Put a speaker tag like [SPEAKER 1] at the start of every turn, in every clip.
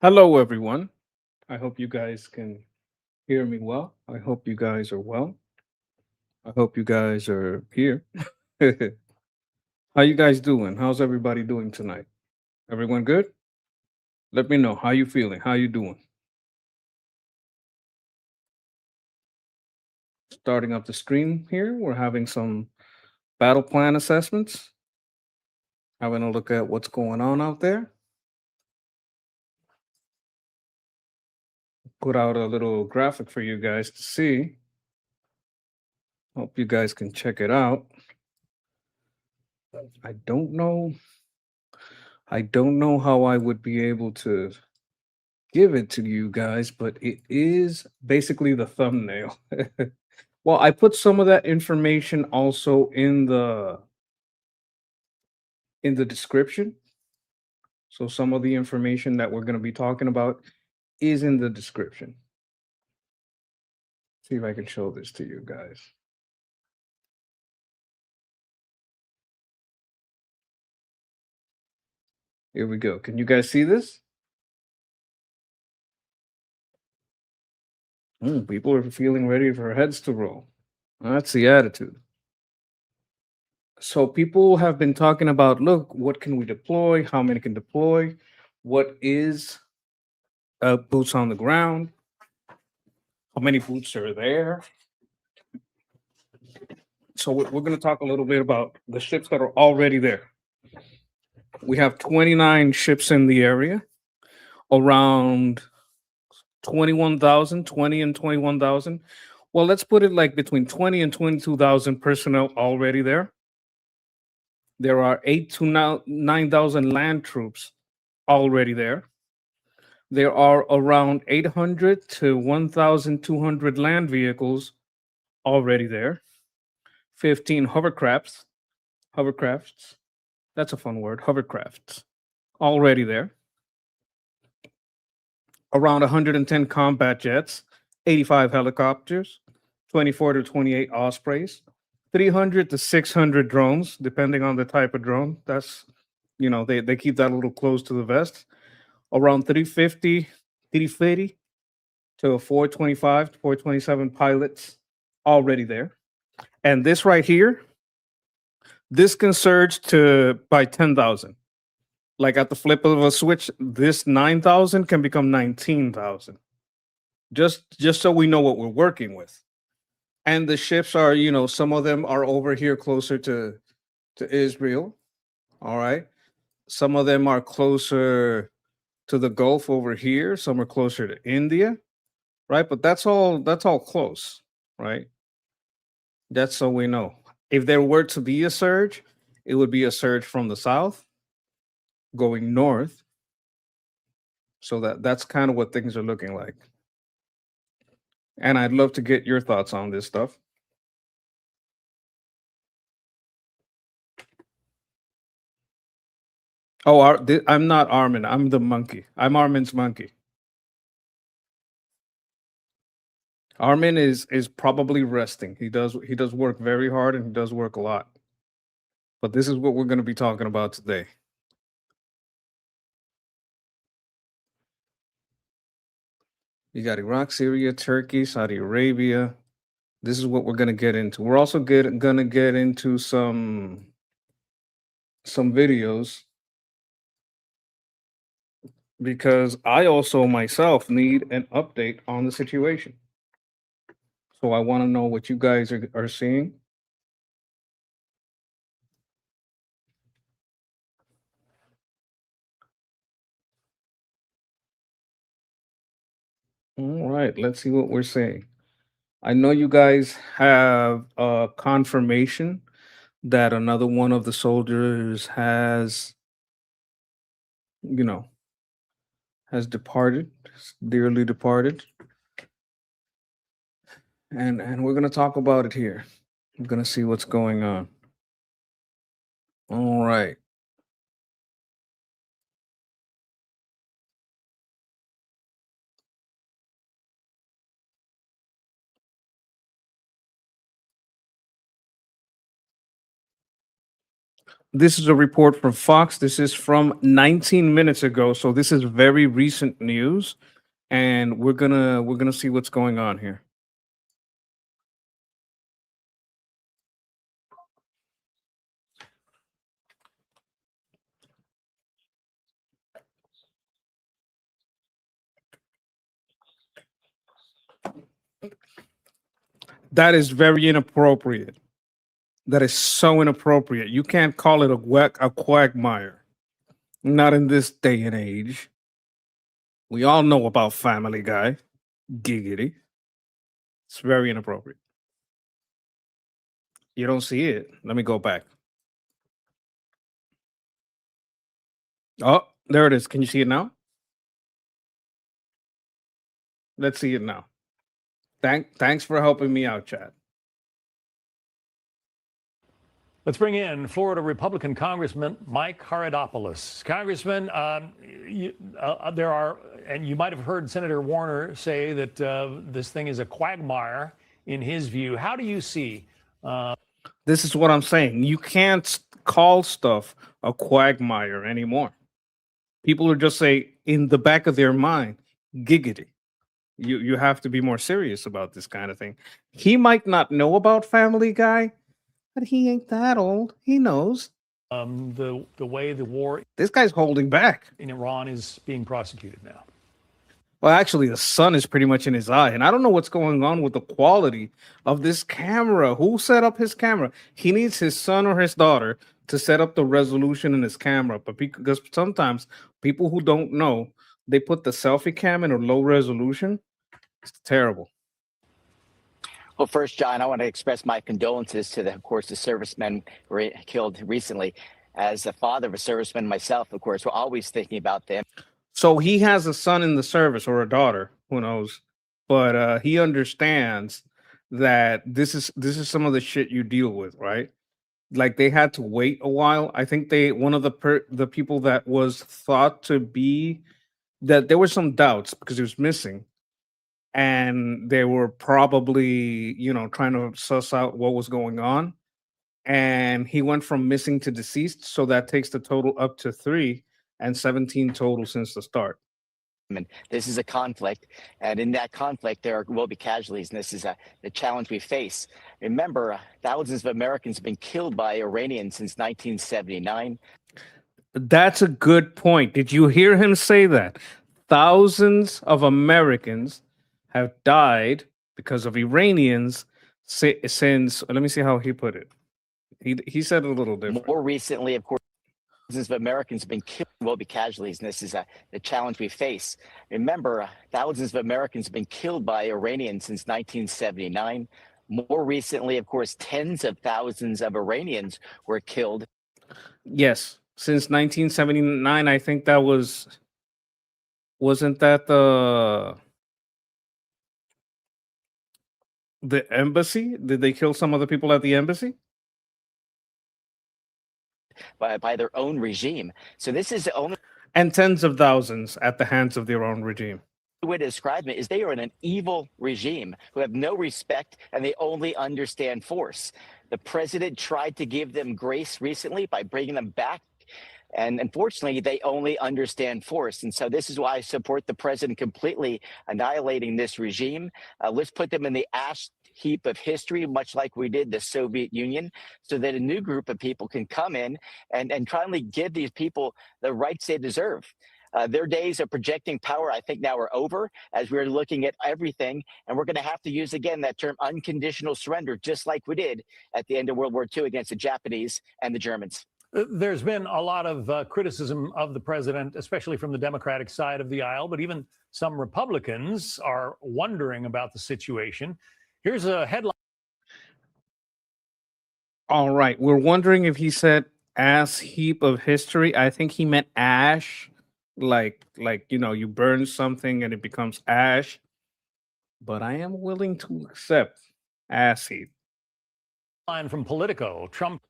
[SPEAKER 1] Hello, everyone. I hope you guys can hear me well. I hope you guys are well. I hope you guys are here. How you guys doing? How's everybody doing tonight? Everyone good? Let me know how you feeling. How you doing? Starting up the stream here. We're having some battle plan assessments. Having a look at what's going on out there. Put out a little graphic for you guys to see. Hope you guys can check it out. I don't know. I don't know how I would be able to give it to you guys, but it is basically the thumbnail. Well, I put some of that information also in the description. So some of the information that we're going to be talking about is in the description. See if I can show this to you guys. Here we go. Can you guys see this? People are feeling ready for heads to roll. That's the attitude. So people have been talking about, look, what can we deploy? How many can deploy? What is boots on the ground? How many boots are there? So we're going to talk a little bit about the ships that are already there. We have 29 ships in the area, around 21,000, 20 and 21,000. Well, let's put it like between 20 and 22,000 personnel already there. There are 8 to now 9,000 land troops already there. There are around 800 to 1,200 land vehicles already there. 15 hovercrafts. That's a fun word, hovercrafts. Already there. Around 110 combat jets, 85 helicopters, 24 to 28 Ospreys, 300 to 600 drones, depending on the type of drone. That's, they keep that a little close to the vest. Around 350 to 425 to 427 pilots already there. And this right here, this can surge to by 10,000. Like at the flip of a switch, this 9,000 can become 19,000. Just so we know what we're working with. And the ships are, some of them are over here closer to Israel. All right. Some of them are closer to the Gulf over here. Some are closer to India. Right. But that's all close. Right. That's so we know. If there were to be a surge, it would be a surge from the south going north. So that's kind of what things are looking like. And I'd love to get your thoughts on this stuff. Oh, I'm not Armin. I'm the monkey. I'm Armin's monkey. Armin is probably resting. He does work very hard and he does work a lot. But this is what we're going to be talking about today. You got Iraq, Syria, Turkey, Saudi Arabia. This is what we're going to get into. We're also going to get into some videos because I also myself need an update on the situation. So I want to know what you guys are seeing. All right, let's see what we're saying. I know you guys have a confirmation that another one of the soldiers has, you know, has departed, dearly departed. And we're gonna talk about it here. I'm gonna see what's going on. All right. This is a report from Fox. This is from 19 minutes ago, so this is very recent news, and we're gonna see what's going on here. That is very inappropriate. That is so inappropriate. You can't call it a quagmire. Not in this day and age. We all know about Family Guy. Giggity. It's very inappropriate. You don't see it. Let me go back. Oh, there it is. Can you see it now? Let's see it now. Thanks for helping me out, Chad.
[SPEAKER 2] Let's bring in Florida Republican Congressman Mike Haradopoulos. Congressman, there are, and you might have heard Senator Warner say that this thing is a quagmire in his view. How do you see?
[SPEAKER 1] This is what I'm saying. You can't call stuff a quagmire anymore. People are just say in the back of their mind, giggity. You have to be more serious about this kind of thing. He might not know about Family Guy, but he ain't that old. He knows.
[SPEAKER 2] The way the war
[SPEAKER 1] This guy's holding back.
[SPEAKER 2] in Iran is being prosecuted now.
[SPEAKER 1] Well, actually, the sun is pretty much in his eye, and I don't know what's going on with the quality of this camera. Who set up his camera? He needs his son or his daughter to set up the resolution in his camera, but because sometimes people who don't know, they put the selfie cam in a low resolution. It's terrible.
[SPEAKER 3] Well, first, John, I want to express my condolences to of course, the servicemen killed recently. As a father of a serviceman myself, of course, we're always thinking about them.
[SPEAKER 1] So he has a son in the service or a daughter, who knows? But he understands that this is some of the shit you deal with, right? Like they had to wait a while. I think one of the people that was thought to be that there were some doubts because he was missing, and they were probably trying to suss out what was going on, and he went from missing to deceased, so that takes the total up to 3 and 17 total since the start.
[SPEAKER 3] And this is a conflict, and in that conflict, will be casualties, and this is the challenge we face. Remember, thousands of Americans have been killed by Iranians since 1979.
[SPEAKER 1] That's a good point. Did you hear him say that? Thousands of Americans have died because of Iranians since, let me see how he put it. He said it a little different.
[SPEAKER 3] More recently, of course, thousands of Americans have been killed, will be casualties, and this is the challenge we face. Remember, thousands of Americans have been killed by Iranians since 1979. More recently, of course, tens of thousands of Iranians were killed.
[SPEAKER 1] Yes, since 1979, I think wasn't that the embassy? Did they kill some of the people at the embassy?
[SPEAKER 3] By their own regime. So this is the only
[SPEAKER 1] And tens of thousands at the hands of their own regime.
[SPEAKER 3] way to describe it is they are in an evil regime who have no respect and they only understand force. The president tried to give them grace recently by bringing them back. And unfortunately, they only understand force. And so this is why I support the president completely annihilating this regime. Let's put them in the ash heap of history, much like we did the Soviet Union, so that a new group of people can come in and finally give these people the rights they deserve. Their days of projecting power, I think, now are over as we're looking at everything. And we're going to have to use, again, that term unconditional surrender, just like we did at the end of World War II against the Japanese and the Germans.
[SPEAKER 2] There's been a lot of criticism of the president, especially from the Democratic side of the aisle, but even some Republicans are wondering about the situation. Here's a headline.
[SPEAKER 1] All right. We're wondering if he said ass heap of history. I think he meant ash. Like you burn something and it becomes ash. But I am willing to accept ass heap.
[SPEAKER 2] Line from Politico. Trump.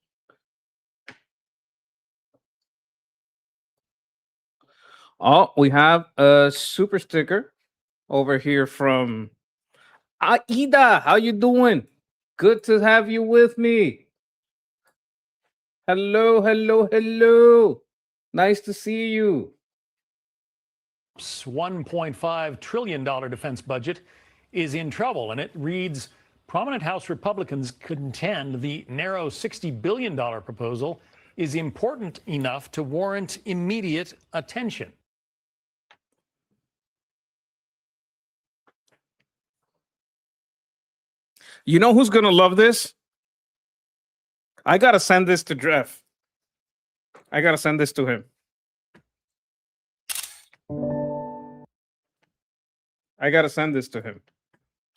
[SPEAKER 1] Oh, we have a super sticker over here from Aida. How you doing? Good to have you with me. Hello, hello, hello. Nice to see you.
[SPEAKER 2] $1.5 trillion defense budget is in trouble, and it reads prominent House Republicans contend the narrow $60 billion proposal is important enough to warrant immediate attention.
[SPEAKER 1] You know who's going to love this? I got to send this to Jeff. I got to send this to him. I got to send this to him.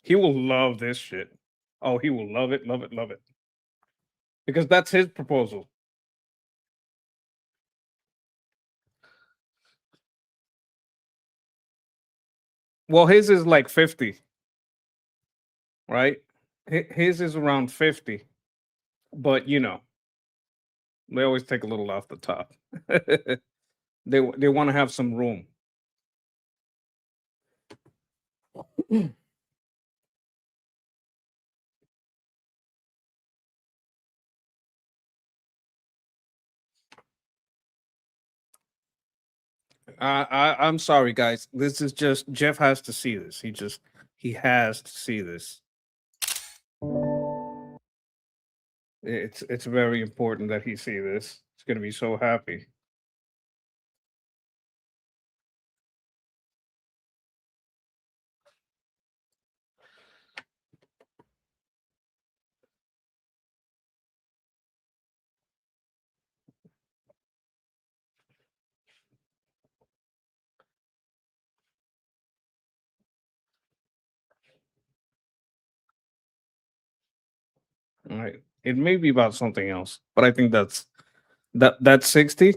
[SPEAKER 1] He will love this shit. Oh, he will love it, love it, love it. Because that's his proposal. Well, his is like 50, right? His is around 50. But, you know, they always take a little off the top. They want to have some room. I'm sorry, guys. This is just Jeff has to see this. He has to see this. It's very important that he see this. He's gonna be so happy. All right. It may be about something else, but I think that's 60.
[SPEAKER 2] $1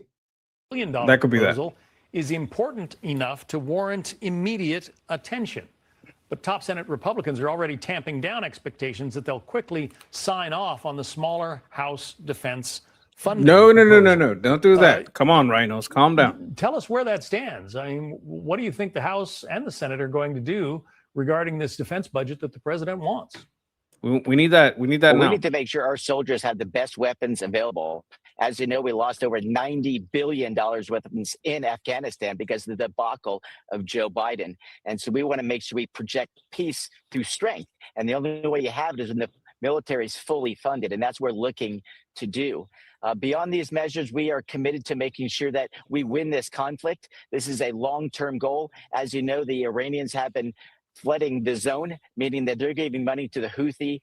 [SPEAKER 2] billion
[SPEAKER 1] That could be that.
[SPEAKER 2] proposal is important enough to warrant immediate attention. But top Senate Republicans are already tamping down expectations that they'll quickly sign off on the smaller House defense funding.
[SPEAKER 1] No.
[SPEAKER 2] proposal.
[SPEAKER 1] Don't do that. Come on, rhinos. Calm down.
[SPEAKER 2] Tell us where that stands. I mean, what do you think the House and the Senate are going to do regarding this defense budget that the president wants?
[SPEAKER 1] We need that. We need that
[SPEAKER 3] Well,
[SPEAKER 1] now.
[SPEAKER 3] we need to make sure our soldiers have the best weapons available. As you know, we lost over $90 billion weapons in Afghanistan because of the debacle of Joe Biden. And so we want to make sure we project peace through strength. And the only way you have it is when the military is fully funded. And that's what we're looking to do. Beyond these measures, we are committed to making sure that we win this conflict. This is a long-term goal. As you know, the Iranians have been flooding the zone, meaning that they're giving money to the Houthi,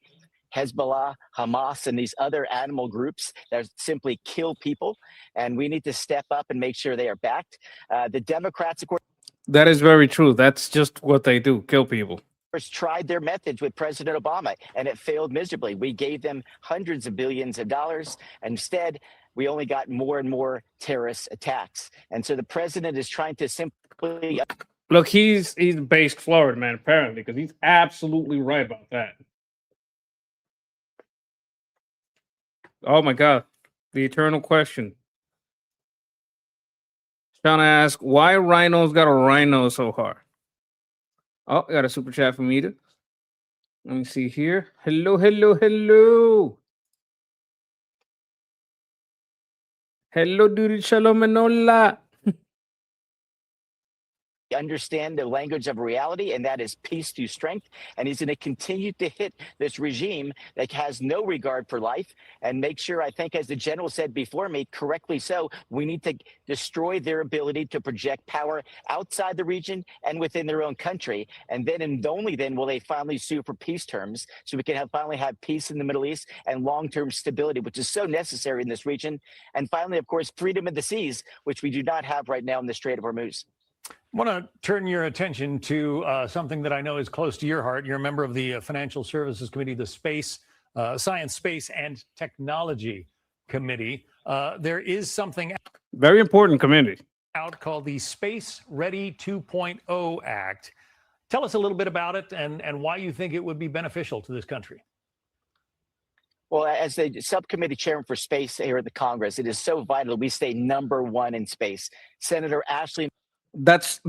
[SPEAKER 3] Hezbollah, Hamas, and these other animal groups that simply kill people. And we need to step up and make sure they are backed. The Democrats, of course,
[SPEAKER 1] That is very true. That's just what they do. Kill people.
[SPEAKER 3] tried their methods with President Obama, and it failed miserably. We gave them hundreds of billions of dollars. Instead, we only got more and more terrorist attacks. And so the president is trying to simply
[SPEAKER 1] Look, he's based Florida, man, apparently, because he's absolutely right about that. Oh my God. The eternal question. Trying to ask why rhinos got a rhino so hard. Oh, I got a super chat from Eda. Let me see here. Hello. Hello, dude. Shalom and hola.
[SPEAKER 3] understand the language of reality, and that is peace through strength. And he's going to continue to hit this regime that has no regard for life and make sure, I think, as the general said before me, correctly so, we need to destroy their ability to project power outside the region and within their own country. And then and only then will they finally sue for peace terms, so we can finally have peace in the Middle East and long-term stability, which is so necessary in this region. And finally, of course, freedom of the seas, which we do not have right now in the Strait of Hormuz.
[SPEAKER 2] I want to turn your attention to something that I know is close to your heart. You're a member of the Financial Services Committee, the Science, Space, and Technology Committee. There is something
[SPEAKER 1] very important committee
[SPEAKER 2] out called the Space Ready 2.0 Act. Tell us a little bit about it and why you think it would be beneficial to this country.
[SPEAKER 3] Well, as the subcommittee chairman for space here at the Congress, it is so vital we stay number one in space. Senator Ashley.
[SPEAKER 1] That's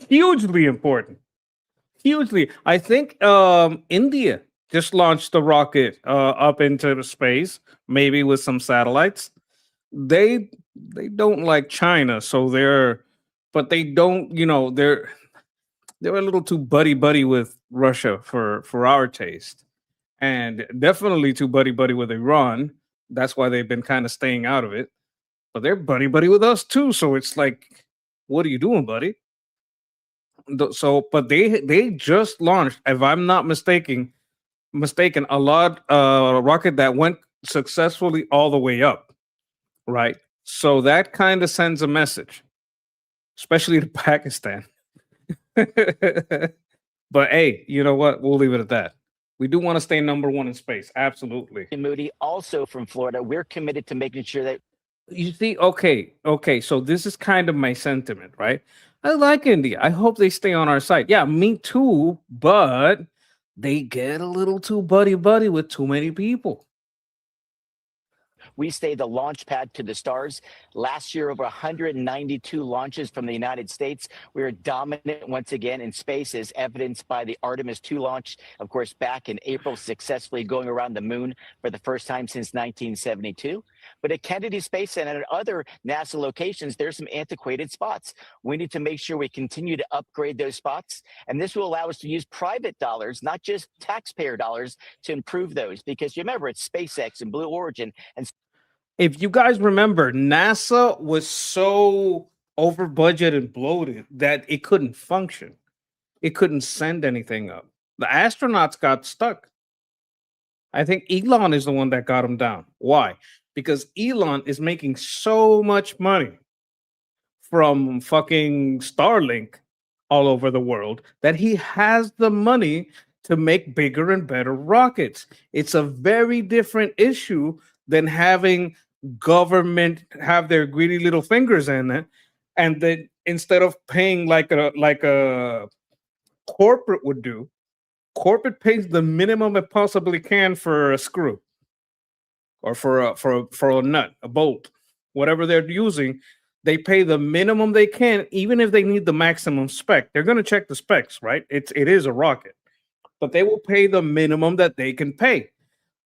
[SPEAKER 1] hugely important. Hugely. I think India just launched a rocket up into space, maybe with some satellites. they don't like China, so but they don't, they're a little too buddy buddy with Russia for our taste, and definitely too buddy buddy with Iran. That's why they've been kind of staying out of it. But they're buddy buddy with us too, so it's like, what are you doing, buddy? So, but they just launched, if I'm not mistaken, a lot rocket that went successfully all the way up, right? So that kind of sends a message, especially to Pakistan. But hey, you know what? We'll leave it at that. We do want to stay number one in space. Absolutely.
[SPEAKER 3] Moody, also from Florida, we're committed to making sure that
[SPEAKER 1] You see, okay. So this is kind of my sentiment, right? I like India. I hope they stay on our side. Yeah, me too. But they get a little too buddy buddy with too many people.
[SPEAKER 3] we stay the launch pad to the stars. Last year, over 192 launches from the United States. We are dominant once again in space, as evidenced by the Artemis 2 launch, of course, back in April, successfully going around the moon for the first time since 1972. But at Kennedy Space Center and other NASA locations, there's some antiquated spots. We need to make sure we continue to upgrade those spots. And this will allow us to use private dollars, not just taxpayer dollars, to improve those. Because you remember, it's SpaceX and Blue Origin. And
[SPEAKER 1] If you guys remember, NASA was so over budget and bloated that it couldn't function. It couldn't send anything up. The astronauts got stuck. I think Elon is the one that got them down. Why? Because Elon is making so much money from fucking Starlink all over the world that he has the money to make bigger and better rockets. It's a very different issue than having government have their greedy little fingers in it, and then instead of paying like a corporate would do, corporate pays the minimum it possibly can for a screw or for a nut, a bolt, whatever they're using. They pay the minimum they can, even if they need the maximum spec. They're going to check the specs, right? It is a rocket, but they will pay the minimum that they can pay.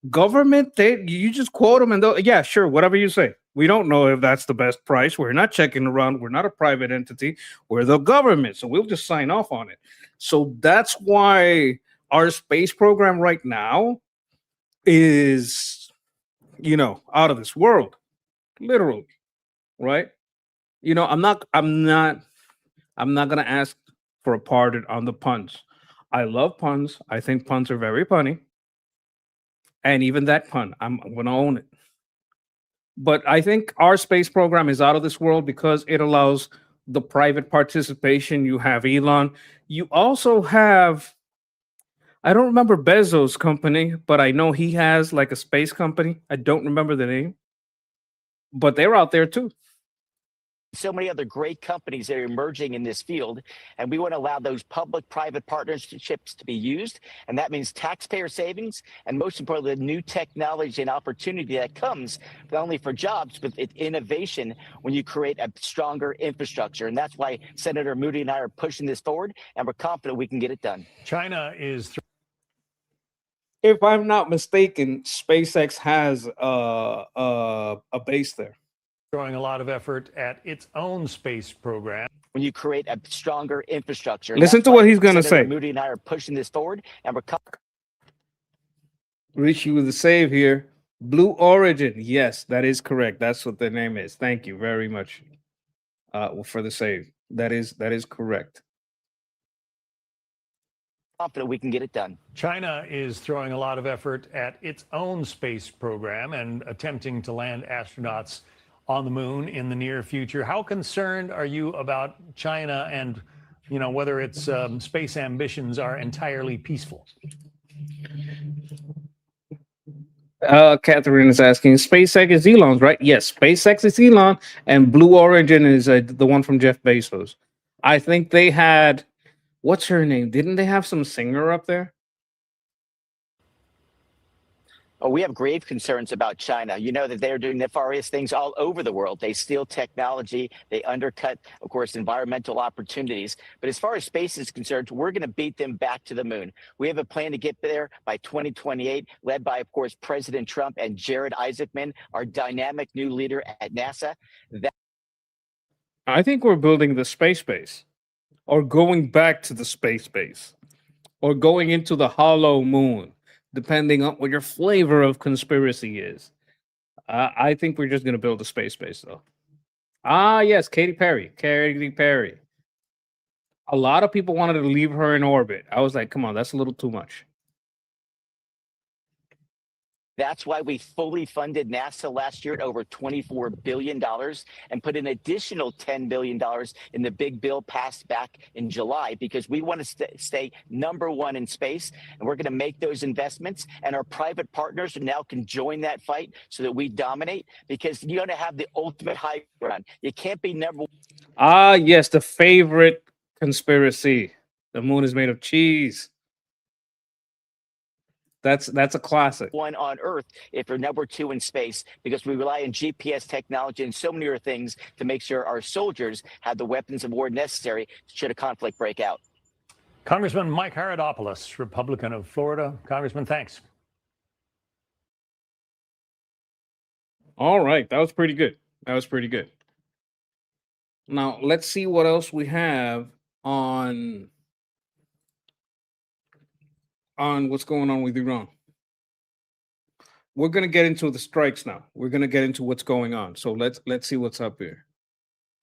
[SPEAKER 1] Government, you just quote them and yeah, sure, whatever you say. We don't know if that's the best price. We're not checking around. We're not a private entity. We're the government, so we'll just sign off on it. So that's why our space program right now is, out of this world, literally, right? I'm not gonna ask for a pardon on the puns. I love puns. I think puns are very funny. And even that pun, I'm gonna own it. But I think our space program is out of this world because it allows the private participation. You have Elon. You also have, I don't remember Bezos' company, but I know he has like a space company. I don't remember the name, but they're out there too.
[SPEAKER 3] so many other great companies that are emerging in this field, and we want to allow those public-private partnerships to be used, and that means taxpayer savings, and most importantly, the new technology and opportunity that comes not only for jobs, but innovation when you create a stronger infrastructure. And that's why Senator Moody and I are pushing this forward, and we're confident we can get it done.
[SPEAKER 2] China is
[SPEAKER 1] If I'm not mistaken, SpaceX has a base there.
[SPEAKER 2] throwing a lot of effort at its own space program.
[SPEAKER 3] When you create a stronger infrastructure. And
[SPEAKER 1] Listen
[SPEAKER 3] that's
[SPEAKER 1] to
[SPEAKER 3] why
[SPEAKER 1] what he's gonna
[SPEAKER 3] Senator
[SPEAKER 1] say.
[SPEAKER 3] Moody and I are pushing this forward, and we're
[SPEAKER 1] Richie with the save here. Blue Origin. Yes, that is correct. That's what the name is. Thank you very much for the save. That is correct.
[SPEAKER 3] confident we can get it done.
[SPEAKER 2] China is throwing a lot of effort at its own space program and attempting to land astronauts on the moon in the near future. How concerned are you about China and, whether its space ambitions are entirely peaceful?
[SPEAKER 1] Catherine is asking, SpaceX is Elon's, right? Yes, SpaceX is Elon, and Blue Origin is the one from Jeff Bezos. I think they had, what's her name? Didn't they have some singer up there?
[SPEAKER 3] Oh, we have grave concerns about China. You know that they're doing nefarious things all over the world. They steal technology. They undercut, of course, environmental opportunities. But as far as space is concerned, we're going to beat them back to the moon. We have a plan to get there by 2028, led by, of course, President Trump and Jared Isaacman, our dynamic new leader at NASA.
[SPEAKER 1] I think we're building the space base, or going back to the space base, or going into the hollow moon, depending on what your flavor of conspiracy is. I think we're just going to build a space base, though. Ah, yes, Katy Perry. Katy Perry. A lot of people wanted to leave her in orbit. I was like, come on, that's a little too much.
[SPEAKER 3] That's why we fully funded NASA last year at over $24 billion and put an additional $10 billion in the big bill passed back in July, because we want to stay number one in space. And we're going to make those investments. And our private partners now can join that fight so that we dominate, because you're going to have the ultimate high ground. You can't be number one.
[SPEAKER 1] Ah, yes, the favorite conspiracy. The moon is made of cheese. That's a classic.
[SPEAKER 3] One on Earth if you're number two in space, because we rely on GPS technology and so many other things to make sure our soldiers have the weapons of war necessary should a conflict break out.
[SPEAKER 2] Congressman Mike Haradopoulos, Republican of Florida. Congressman, thanks.
[SPEAKER 1] All right, that was pretty good. That was pretty good. Now, let's see what else we have on what's going on with Iran. We're going to get into the strikes now. We're going to get into what's going on. So let's see what's up here.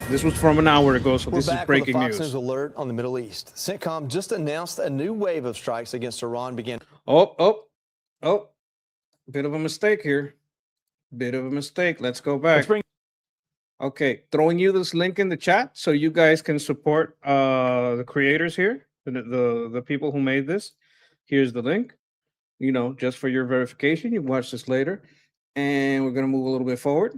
[SPEAKER 1] This was from an hour ago, so this is breaking news.
[SPEAKER 4] Fox News alert on the Middle East. CENTCOM just announced a new wave of strikes against Iran began.
[SPEAKER 1] Oh, bit of a mistake here. Bit of a mistake. Let's go back. Okay, throwing you this link in the chat so you guys can support the creators here, the people who made this. Here's the link, just for your verification. You can watch this later. And we're going to move a little bit forward.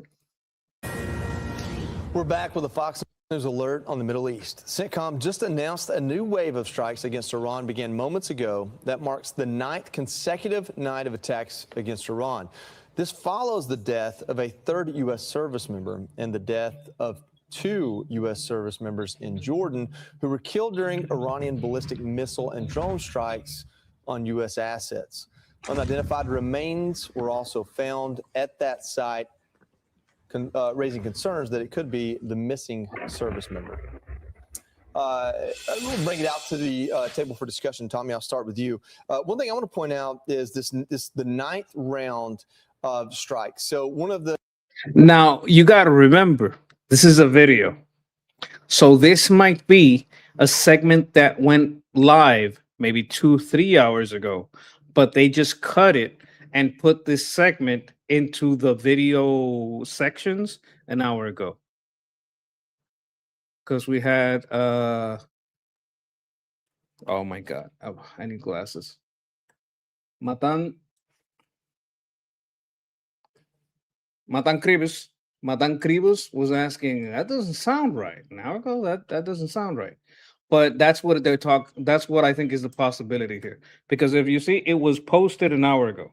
[SPEAKER 4] We're back with a Fox News alert on the Middle East. CENTCOM just announced a new wave of strikes against Iran began moments ago. That marks the 9th consecutive night of attacks against Iran. This follows the death of a 3rd U.S. service member and the death of 2 U.S. service members in Jordan who were killed during Iranian ballistic missile and drone strikes on U.S. assets. Unidentified remains were also found at that site, raising concerns that it could be the missing service member. We'll bring it out to the table for discussion. Tommy, I'll start with you. One thing I want to point out is the 9th round of strikes. So one of the...
[SPEAKER 1] Now, you got to remember, this is a video. So this might be a segment that went live maybe 2-3 hours ago, but they just cut it and put this segment into the video sections an hour ago. Because we had, oh my God, I need glasses. Matan Kribus was asking, that doesn't sound right. An hour ago, that doesn't sound right. But that's what they're talking. That's what I think is the possibility here. Because if you see, it was posted an hour ago,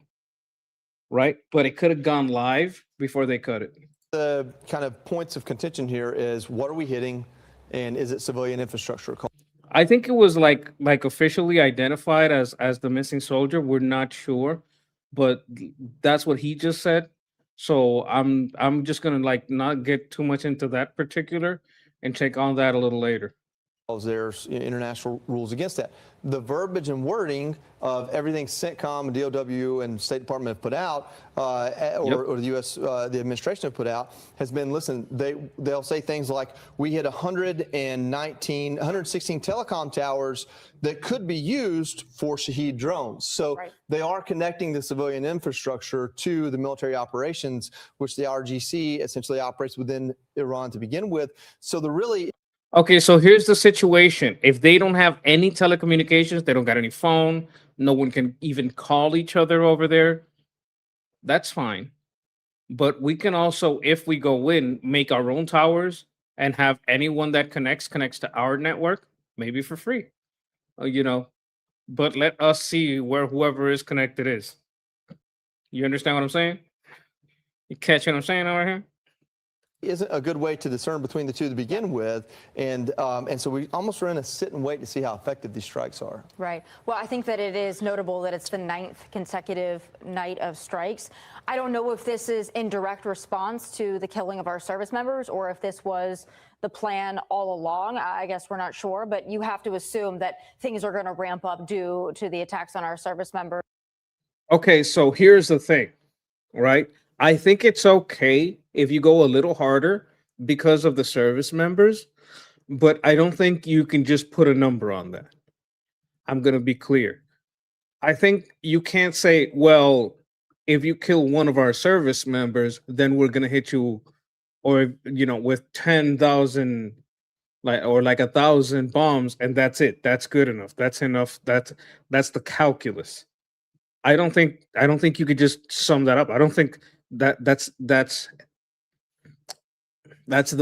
[SPEAKER 1] right? But it could have gone live before they cut it.
[SPEAKER 4] The kind of points of contention here is, what are we hitting, and is it civilian infrastructure?
[SPEAKER 1] I think it was like officially identified as the missing soldier. We're not sure, but that's what he just said. So I'm just gonna not get too much into that particular and check on that a little later.
[SPEAKER 4] There's international rules against that. The verbiage and wording of everything CENTCOM and DOW and State Department have put out, or the U.S. The administration have put out, has been, listen, they'll say things like, we hit 116 telecom towers that could be used for Shahed drones. So they are connecting the civilian infrastructure to the military operations, which the RGC essentially operates within Iran to begin with. So the really...
[SPEAKER 1] Okay, so here's the situation. If they don't have any telecommunications, they don't got any phone, no one can even call each other over there, that's fine. But we can also, if we go in, make our own towers and have anyone that connects to our network, maybe for free, But let us see where whoever is connected is. You understand what I'm saying? You catch what I'm saying over here?
[SPEAKER 4] Isn't a good way to discern between the two to begin with, and so we almost are in a sit and wait to see how effective these strikes are.
[SPEAKER 5] Right. Well, I think that it is notable that it's the 9th consecutive night of strikes. I don't know if this is in direct response to the killing of our service members or if this was the plan all along. I guess we're not sure, but you have to assume that things are going to ramp up due to the attacks on our service members.
[SPEAKER 1] Okay, so here's the thing, right? I think it's okay if you go a little harder because of the service members, but I don't think you can just put a number on that. I'm going to be clear. I think you can't say, well, if you kill one of our service members, then we're going to hit you, or, with 10,000 or like 1,000 bombs, and that's it. That's good enough. That's enough. That's the calculus. I don't think you could just sum that up. I don't think that's the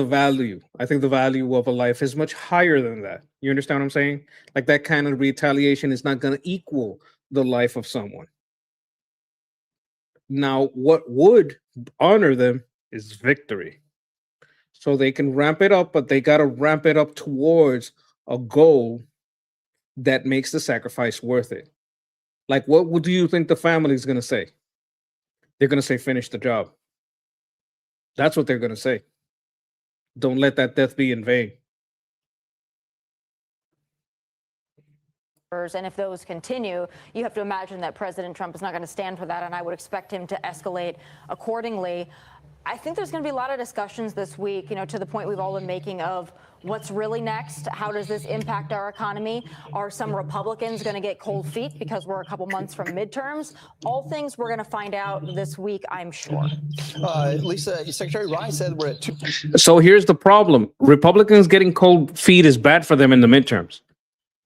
[SPEAKER 1] value. I think the value of a life is much higher than that. You understand what I'm saying? Like, that kind of retaliation is not going to equal the life of someone. Now, what would honor them is victory. So they can ramp it up, but they got to ramp it up towards a goal that makes the sacrifice worth it. Like, what do you think the family is going to say? They're going to say, finish the job. That's what they're going to say. Don't let that death be in vain.
[SPEAKER 5] And if those continue, you have to imagine that President Trump is not going to stand for that, and I would expect him to escalate accordingly. I think there's going to be a lot of discussions this week, to the point we've all been making of what's really next. How does this impact our economy? Are some Republicans going to get cold feet because we're a couple months from midterms? All things we're going to find out this week, I'm sure.
[SPEAKER 4] Lisa, Secretary Rice said we're at 2.
[SPEAKER 1] So here's the problem. Republicans getting cold feet is bad for them in the midterms.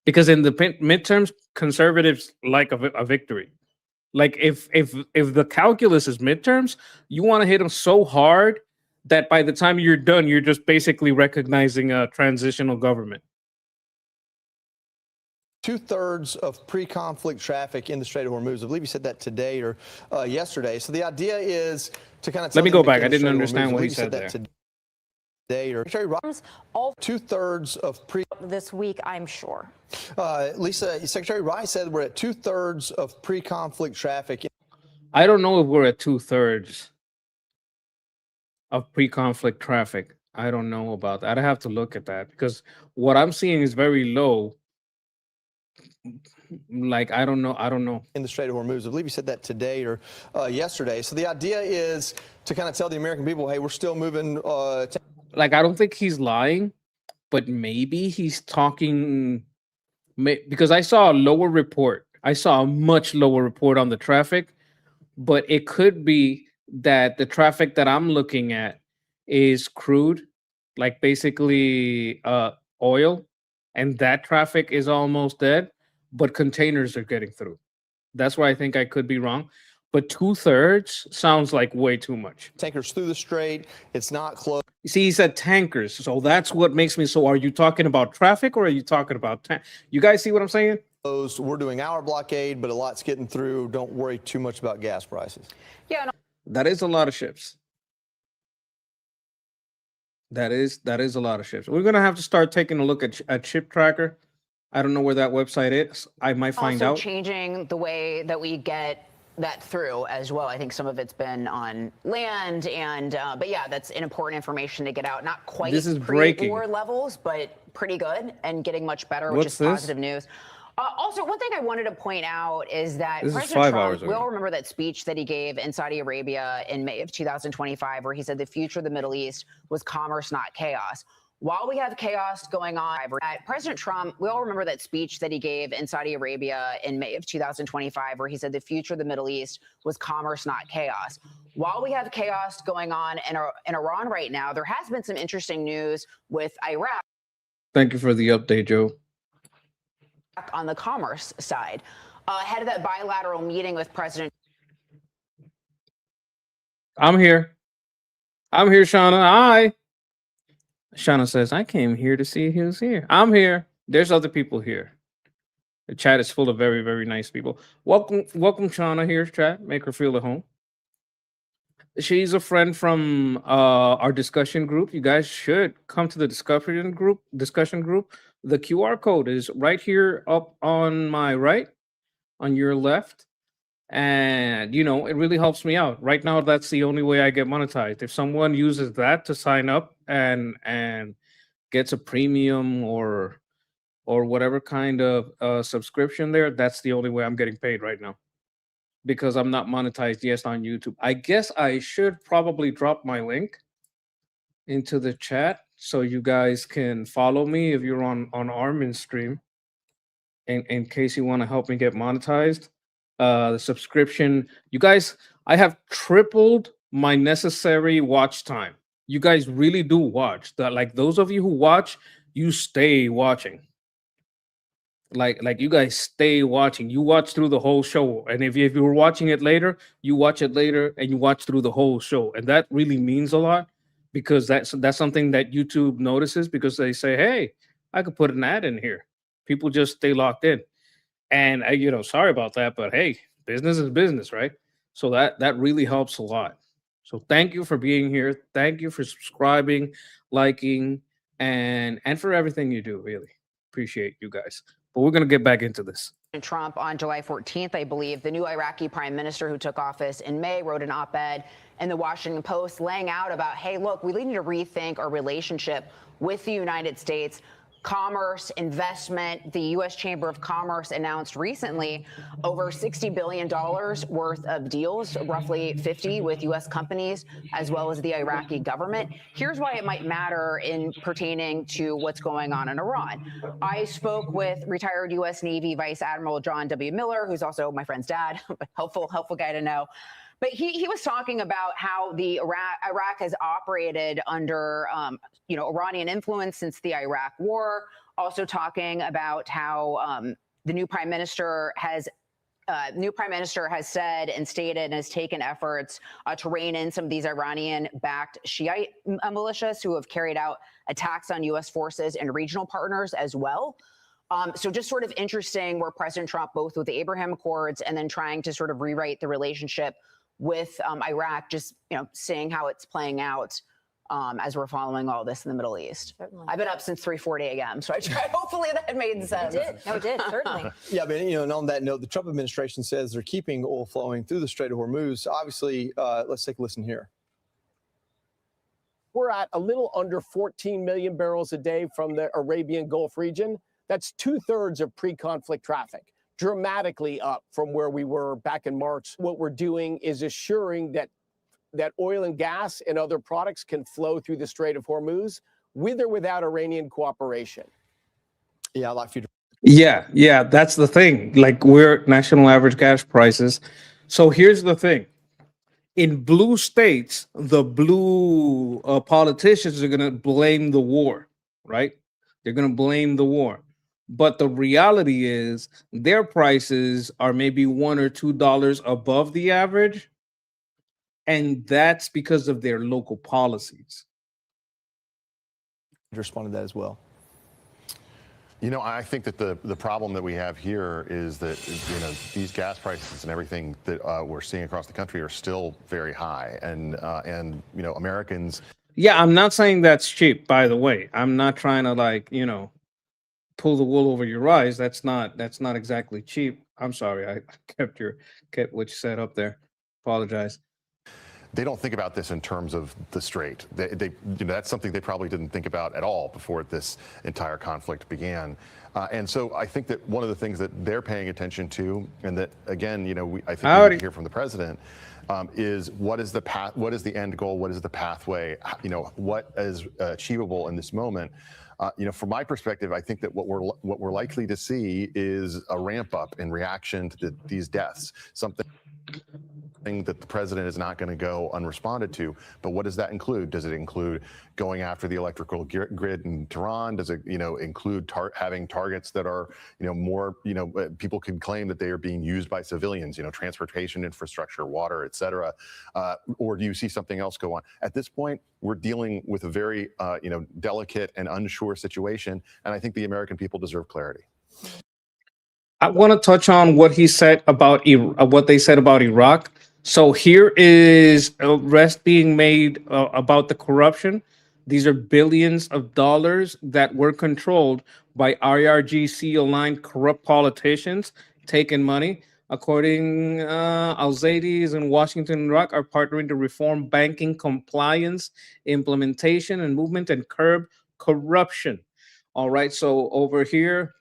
[SPEAKER 1] Because in the midterms, conservatives like a victory. Like, if the calculus is midterms, you want to hit them so hard that by the time you're done, you're just basically recognizing a transitional government.
[SPEAKER 4] 2/3 of pre-conflict traffic in the Strait of Hormuz. I believe you said that today or yesterday. So the idea is to kind of
[SPEAKER 1] let me go back. I didn't understand what he said there.
[SPEAKER 4] Today or all 2/3 of
[SPEAKER 5] this week, I'm sure.
[SPEAKER 4] Lisa, Secretary Rice said we're at 2/3 of pre-conflict traffic.
[SPEAKER 1] I don't know if we're at 2/3 of pre-conflict traffic. I don't know about that. I'd have to look at that because what I'm seeing is very low. Like, I don't know.
[SPEAKER 4] In the Strait of Hormuz. I believe you said that today or yesterday. So the idea is to kind of tell the American people, hey, we're still moving.
[SPEAKER 1] Like, I don't think he's lying, but maybe he's talking, because I saw a lower report. I saw a much lower report on the traffic, but it could be that the traffic that I'm looking at is crude, like basically oil, and that traffic is almost dead, but containers are getting through. That's why I think I could be wrong. But 2/3 sounds like way too much.
[SPEAKER 4] Tankers through the strait. It's not closed.
[SPEAKER 1] You see, he said tankers. So that's what makes me. So are you talking about traffic or are you talking about you guys see what I'm saying?
[SPEAKER 4] We're doing our blockade, but a lot's getting through. Don't worry too much about gas prices.
[SPEAKER 5] Yeah. No.
[SPEAKER 1] That is a lot of ships. That is a lot of ships. We're going to have to start taking a look at Ship Tracker. I don't know where that website is. I might find out.
[SPEAKER 6] Also changing the way that we get that through as well. I think some of it's been on land, and but yeah, that's an important information to get out. Not quite
[SPEAKER 1] this is breaking
[SPEAKER 6] war levels, but pretty good and getting much better, which is positive news. Also, one thing I wanted to point out is that President Trump, we all remember that speech that he gave in Saudi Arabia in May of 2025, where he said the future of the Middle East was commerce, not chaos. While we have chaos going on, President Trump, we all remember that speech that he gave in Saudi Arabia in May of 2025, where he said the future of the Middle East was commerce, not chaos. While we have chaos going on in Iran right now, there has been some interesting news with Iraq.
[SPEAKER 1] Thank you for the update, Joe.
[SPEAKER 6] On the commerce side, ahead of that bilateral meeting with President.
[SPEAKER 1] I'm here, Shauna. Hi. Shauna says, I came here to see who's here. I'm here. There's other people here. The chat is full of very, very nice people. Welcome, Shauna. Here's chat. Make her feel at home. She's a friend from our discussion group. You guys should come to the discussion group. The QR code is right here up on my right, on your left. And it really helps me out. Right now, that's the only way I get monetized. If someone uses that to sign up and gets a premium or whatever kind of subscription there, that's the only way I'm getting paid right now, because I'm not monetized yet on YouTube. I guess I should probably drop my link into the chat so you guys can follow me if you're on Armin's stream, in case you want to help me get monetized. The subscription, you guys, I have tripled my necessary watch time. You guys really do watch that. Like, those of you who watch, you stay watching. Like you guys stay watching. You watch through the whole show, and if you were watching it later, you watch it later, and you watch through the whole show, and that really means a lot, because that's something that YouTube notices, because they say, hey, I could put an ad in here. People just stay locked in. And sorry about that, but hey, business is business, right? So that really helps a lot. So thank you for being here. Thank you for subscribing, liking, and for everything you do. Really appreciate you guys. But we're going to get back into this.
[SPEAKER 6] Trump on July 14th, I believe, the new Iraqi prime minister who took office in May wrote an op-ed in the Washington Post laying out about, hey, look, we need to rethink our relationship with the United States. Commerce, investment. The U.S. Chamber of Commerce announced recently over $60 billion worth of deals, roughly 50 with U.S. companies, as well as the Iraqi government. Here's why it might matter in pertaining to what's going on in Iran. I spoke with retired U.S. Navy Vice Admiral John W. Miller, who's also my friend's dad, helpful guy to know. But he was talking about how the Iraq has operated under Iranian influence since the Iraq War. Also talking about how the new prime minister has said and stated and has taken efforts to rein in some of these Iranian-backed Shiite militias who have carried out attacks on U.S. forces and regional partners as well. So just sort of interesting where President Trump, both with the Abraham Accords and then trying to sort of rewrite the relationship with Iraq, just seeing how it's playing out as we're following all this in the Middle East. Certainly. I've been up since 3:40 a.m., so I tried. Hopefully that made sense.
[SPEAKER 5] It did. No, it did, certainly.
[SPEAKER 4] Yeah, but and on that note, the Trump administration says they're keeping oil flowing through the Strait of Hormuz. So obviously, let's take a listen here.
[SPEAKER 7] We're at a little under 14 million barrels a day from the Arabian Gulf region. That's 2/3 of pre-conflict traffic, dramatically up from where we were back in March. What we're doing is assuring that oil and gas and other products can flow through the Strait of Hormuz with or without Iranian cooperation.
[SPEAKER 4] Yeah, I'd like for you to.
[SPEAKER 1] Yeah, that's the thing. Like, we're national average gas prices. So here's the thing. In blue states, the blue politicians are going to blame the war, right? They're going to blame the war. But the reality is their prices are maybe $1 or $2 above the average. And that's because of their local policies.
[SPEAKER 4] Respond to that as well.
[SPEAKER 8] I think that the problem that we have here is that, these gas prices and everything that we're seeing across the country are still very high. And Americans.
[SPEAKER 1] Yeah, I'm not saying that's cheap, by the way. I'm not trying to pull the wool over your eyes. That's not exactly cheap. I'm sorry. I kept what you said up there. Apologize.
[SPEAKER 8] They don't think about this in terms of the strait. They that's something they probably didn't think about at all before this entire conflict began. And so I think that one of the things that they're paying attention to, and that again, I think we need to hear from the president, is what is the path? What is the end goal? What is the pathway? What is achievable in this moment? From my perspective, I think that what we're likely to see is a ramp up in reaction to these deaths. Something that the president is not going to go unresponded to. But what does that include? Does it include going after the electrical grid in Tehran? Does it, include having targets that are, more, people can claim that they are being used by civilians, transportation infrastructure, water, et cetera. Or do you see something else go on? At this point, we're dealing with a very, delicate and unsure situation. And I think the American people deserve clarity.
[SPEAKER 1] I want to touch on what he said about what they said about Iraq. So here is arrest being made about the corruption. These are billions of dollars that were controlled by IRGC-aligned corrupt politicians taking money. According Al-Zaidis in Washington and Iraq are partnering to reform banking compliance, implementation, and movement and curb corruption. All right, so over here,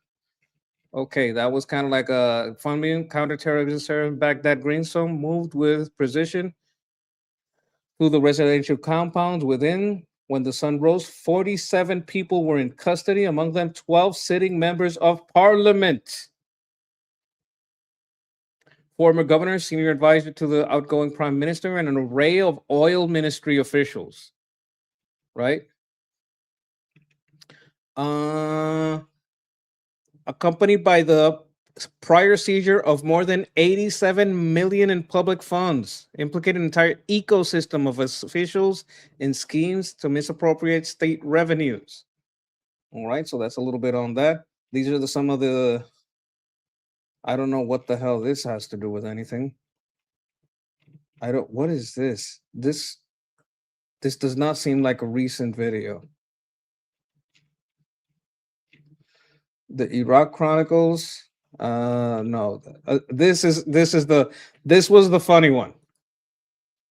[SPEAKER 1] okay, that was kind of like a funding counterterrorism Baghdad Green Zone moved with precision through the residential compounds within. When the sun rose, 47 people were in custody, among them 12 sitting members of parliament. Former governor, senior advisor to the outgoing prime minister, and an array of oil ministry officials. Right? Accompanied by the prior seizure of more than 87 million in public funds, implicating an entire ecosystem of officials in schemes to misappropriate state revenues. All right, so that's a little bit on that. These are some of the, I don't know what the hell this has to do with anything. What is this? This does not seem like a recent video. The Iraq Chronicles. No, this was the funny one.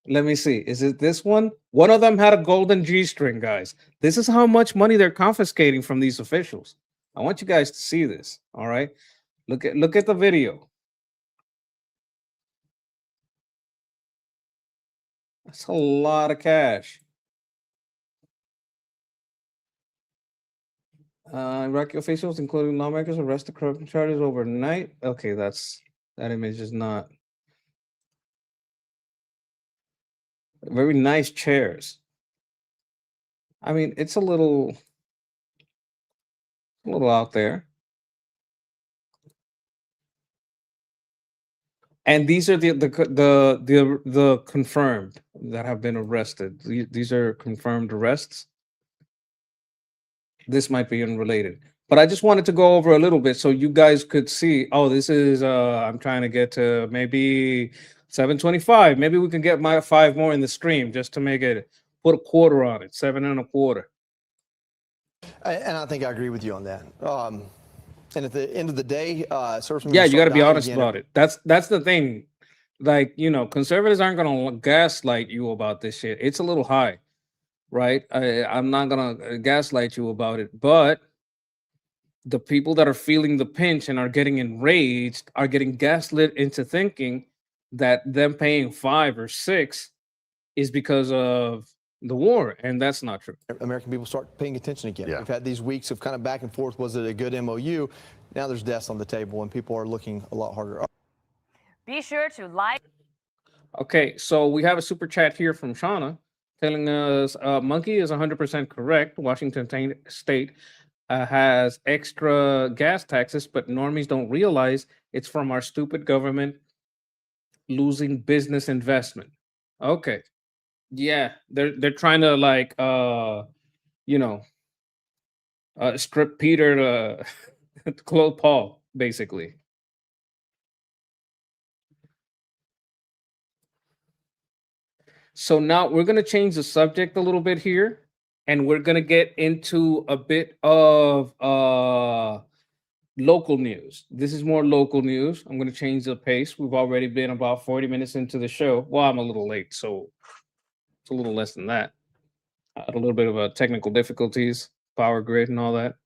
[SPEAKER 1] Let me see. Is it this one? One of them had a golden G-string, guys. This is how much money they're confiscating from these officials. I want you guys to see this. All right. Look at the video. That's a lot of cash. Iraqi officials, including lawmakers, arrested corruption charges overnight. Okay, that image is not very nice chairs. I mean, it's a little out there. And these are the confirmed that have been arrested. These are confirmed arrests. This might be unrelated, but I just wanted to go over a little bit so you guys could see. Oh, this is I'm trying to get to maybe 725. Maybe we can get my 5 more in the stream just to make it, put a quarter on it, 7 1/4.
[SPEAKER 4] And I think I agree with you on that. And at the end of the day,
[SPEAKER 1] yeah, you got to be honest about it. That's the thing. Like, you know, conservatives aren't going to gaslight you about this shit. It's a little high. Right? I'm not gonna gaslight you about it, but the people that are feeling the pinch and are getting enraged are getting gaslit into thinking that them paying 5 or 6 is because of the war, and that's not true.
[SPEAKER 4] American people start paying attention again.
[SPEAKER 8] Yeah.
[SPEAKER 4] We've had these weeks of kind of back and forth. Was it a good MOU? Now there's deaths on the table, and people are looking a lot harder.
[SPEAKER 9] Be sure to like.
[SPEAKER 1] Okay, so we have a super chat here from Shauna telling us Monkey is 100% correct. Washington State has extra gas taxes, but normies don't realize it's from our stupid government losing business investment. Okay. Yeah, they're trying to like you know, strip Peter to clothe Paul, basically. So now we're going to change the subject a little bit here, and we're going to get into a bit of local news. This is more local news. I'm going to change the pace. We've already been about 40 minutes into the show. Well, I'm a little late, so it's a little less than that. A little bit of technical difficulties, power grid and all that.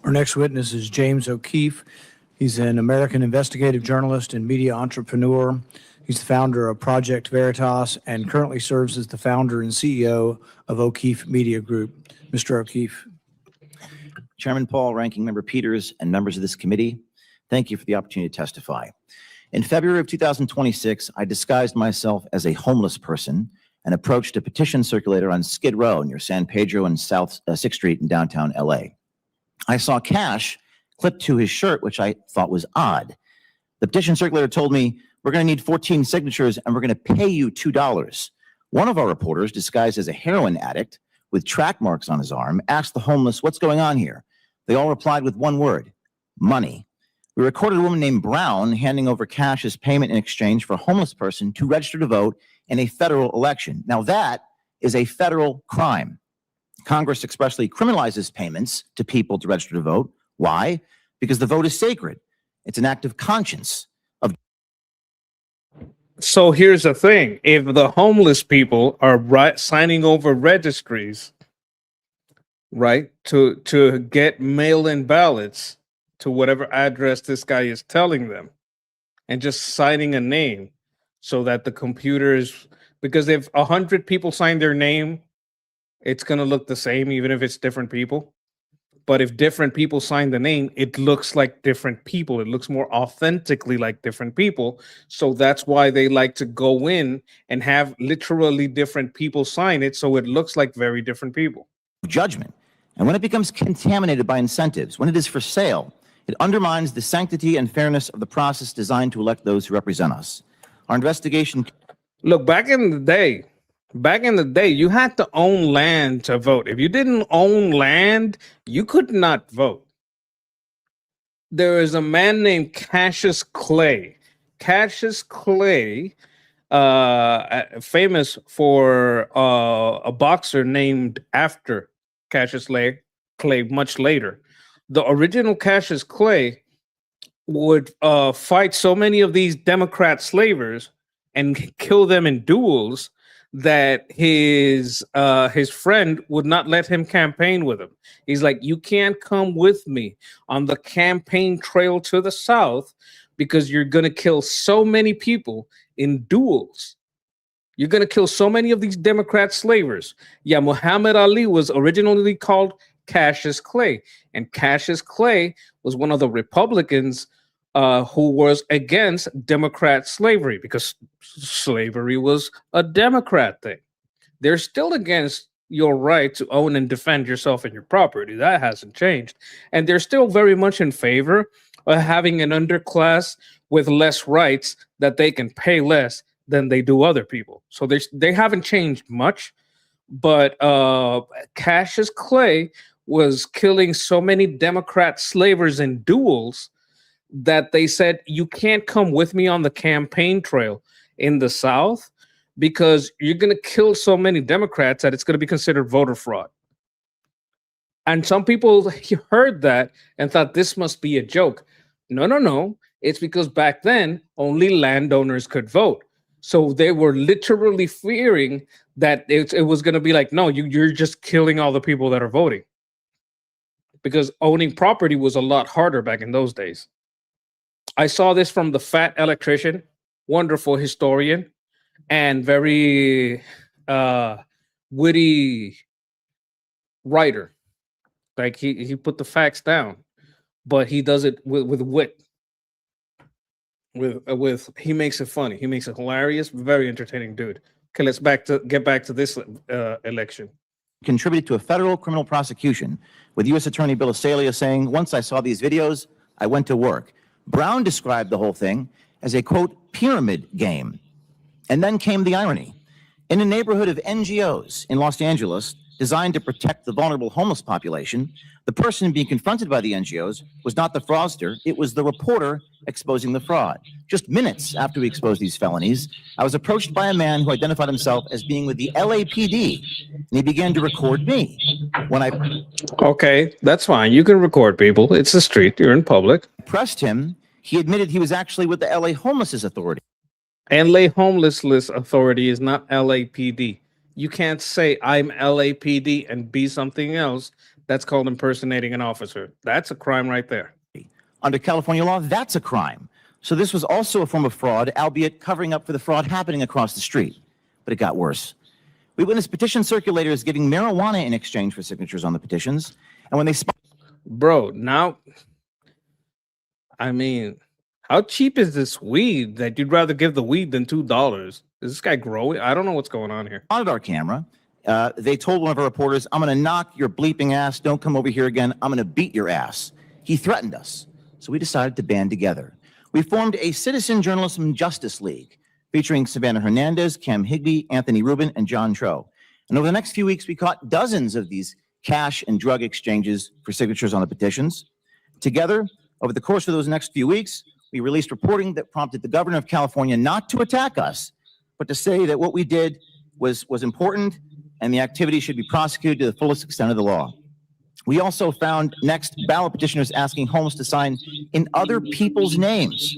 [SPEAKER 10] Our next witness is James O'Keefe. He's an American investigative journalist and media entrepreneur. He's the founder of Project Veritas and currently serves as the founder and CEO of O'Keefe Media Group. Mr. O'Keefe.
[SPEAKER 11] Chairman Paul, Ranking Member Peters, and members of this committee, thank you for the opportunity to testify. In February of 2026, I disguised myself as a homeless person and approached a petition circulator on Skid Row near San Pedro and South 6th Street in downtown LA. I saw cash clipped to his shirt, which I thought was odd. The petition circulator told me, "We're going to need 14 signatures and we're going to pay you $2. One of our reporters, disguised as a heroin addict with track marks on his arm, asked the homeless, "What's going on here?" They all replied with one word, "money." We recorded a woman named Brown handing over cash as payment in exchange for a homeless person to register to vote in a federal election. Now that is a federal crime. Congress expressly criminalizes payments to people to register to vote. Why? Because the vote is sacred. It's an act of conscience.
[SPEAKER 1] So here's the thing. If the homeless people are signing over registries, right, to get mail-in ballots to whatever address this guy is telling them, and just signing a name so that the computers, because if 100 people sign their name, it's going to look the same, even if it's different people. But if different people sign the name, it looks like different people. It looks more authentically like different people. So that's why they like to go in and have literally different people sign it, so it looks like very different people.
[SPEAKER 11] Judgment. And when it becomes contaminated by incentives, when it is for sale, it undermines the sanctity and fairness of the process designed to elect those who represent us. Our investigation.
[SPEAKER 1] Look, back in the day, you had to own land to vote. If you didn't own land, you could not vote. There is a man named Cassius Clay. Cassius Clay, famous for a boxer named after Cassius Clay much later. The original Cassius Clay would fight so many of these Democrat slavers and kill them in duels that his friend would not let him campaign with him. He's like, you can't come with me on the campaign trail to the South because you're going to kill so many people in duels. You're going to kill so many of these Democrat slavers. Yeah, Muhammad Ali was originally called Cassius Clay, and Cassius Clay was one of the Republicans who was against Democrat slavery, because slavery was a Democrat thing. They're still against your right to own and defend yourself and your property. That hasn't changed. And they're still very much in favor of having an underclass with less rights, that they can pay less than they do other people. So they haven't changed much. But Cassius Clay was killing so many Democrat slavers in duels that they said, you can't come with me on the campaign trail in the South because you're going to kill so many Democrats that it's going to be considered voter fraud. And some people heard that and thought this must be a joke. No. It's because back then only landowners could vote. So they were literally fearing that it was going to be like, no, you're just killing all the people that are voting. Because owning property was a lot harder back in those days. I saw this from the Fat Electrician, wonderful historian, and very witty writer. Like he put the facts down, but he does it with wit. He makes it funny. He makes it hilarious. Very entertaining dude. Okay, let's get back to this election.
[SPEAKER 11] Contributed to a federal criminal prosecution, with U.S. Attorney Bill Asalia saying, once I saw these videos, I went to work. Brown described the whole thing as a, quote, pyramid game. And then came the irony. In a neighborhood of NGOs in Los Angeles designed to protect the vulnerable homeless population, the person being confronted by the NGOs was not the fraudster, it was the reporter exposing the fraud. Just minutes after we exposed these felonies, I was approached by a man who identified himself as being with the LAPD, and he began to record me. When I
[SPEAKER 1] Okay, that's fine. You can record people. It's the street. You're in public.
[SPEAKER 11] pressed him, he admitted he was actually with the LA Homelessness Authority.
[SPEAKER 1] And LA Homelessness Authority is not LAPD. You can't say I'm LAPD and be something else. That's called impersonating an officer. That's a crime right there.
[SPEAKER 11] Under California law, that's a crime. So this was also a form of fraud, albeit covering up for the fraud happening across the street. But it got worse. We witnessed petition circulators giving marijuana in exchange for signatures on the petitions. And when they
[SPEAKER 1] Bro, now, I mean, how cheap is this weed that you'd rather give the weed than $2? Is this guy growing? I don't know what's going on here.
[SPEAKER 11] spotted our camera, they told one of our reporters, I'm going to knock your bleeping ass. Don't come over here again. I'm going to beat your ass. He threatened us. So we decided to band together. We formed a Citizen Journalism Justice League featuring Savannah Hernandez, Cam Higbee, Anthony Rubin, and John Tro. And over the next few weeks, we caught dozens of these cash and drug exchanges for signatures on the petitions. Together, Over the course of those next few weeks, we released reporting that prompted the governor of California not to attack us, but to say that what we did was important and the activity should be prosecuted to the fullest extent of the law. We also found next ballot petitioners asking homeless to sign in other people's names.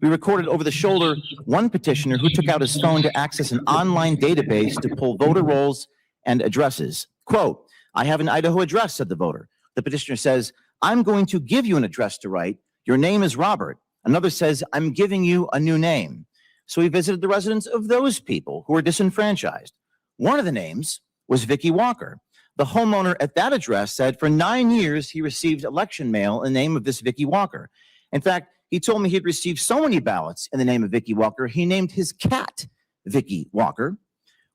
[SPEAKER 11] We recorded over the shoulder one petitioner who took out his phone to access an online database to pull voter rolls and addresses. Quote, "I have an Idaho address," said the voter. The petitioner says, "I'm going to give you an address to write. Your name is Robert." Another says, "I'm giving you a new name." So we visited the residence of those people who were disenfranchised. One of the names was Vicky Walker. The homeowner at that address said for 9 years he received election mail in the name of this Vicky Walker. In fact, he told me he'd received so many ballots in the name of Vicky Walker, he named his cat Vicky Walker.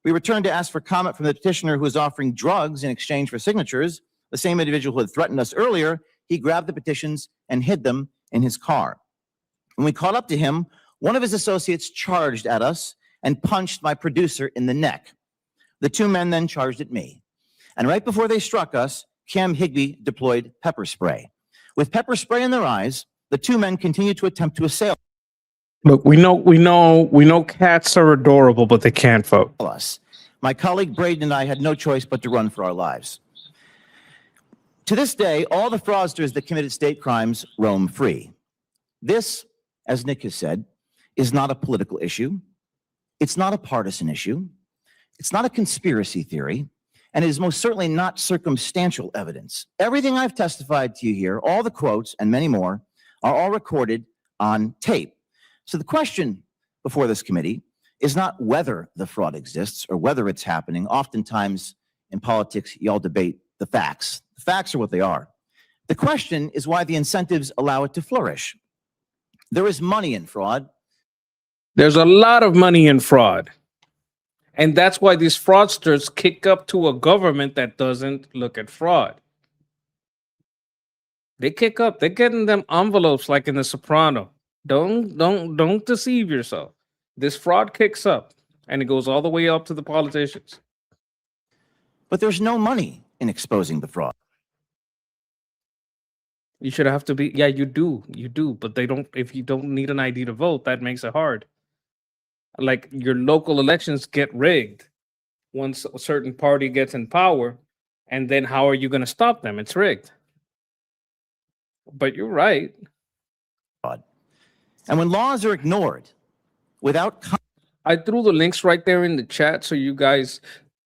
[SPEAKER 11] We returned to ask for comment from the petitioner who was offering drugs in exchange for signatures. The same individual who had threatened us earlier, he grabbed the petitions and hid them in his car. When we caught up to him, one of his associates charged at us and punched my producer in the neck. The two men then charged at me. And right before they struck us, Cam Higbee deployed pepper spray. With pepper spray in their eyes, the two men continued to attempt to assail
[SPEAKER 1] Look, we know cats are adorable, but they can't vote.
[SPEAKER 11] us. My colleague Braden and I had no choice but to run for our lives. To this day, all the fraudsters that committed state crimes roam free. This, as Nick has said, is not a political issue. It's not a partisan issue. It's not a conspiracy theory. And it is most certainly not circumstantial evidence. Everything I've testified to you here, all the quotes and many more, are all recorded on tape. So the question before this committee is not whether the fraud exists or whether it's happening. Oftentimes in politics, y'all debate the facts. The facts are what they are. The question is why the incentives allow it to flourish. There is money in fraud.
[SPEAKER 1] There's a lot of money in fraud. And that's why these fraudsters kick up to a government that doesn't look at fraud. They kick up. They're getting them envelopes like in The Soprano. Don't deceive yourself. This fraud kicks up, and it goes all the way up to the politicians.
[SPEAKER 11] But there's no money in exposing the fraud.
[SPEAKER 1] You should have to be. Yeah, you do. But they don't. If you don't need an ID to vote, that makes it hard. Like your local elections get rigged once a certain party gets in power, and then how are you going to stop them? It's rigged. But you're right.
[SPEAKER 11] And when laws are ignored without...
[SPEAKER 1] I threw the links right there in the chat so you guys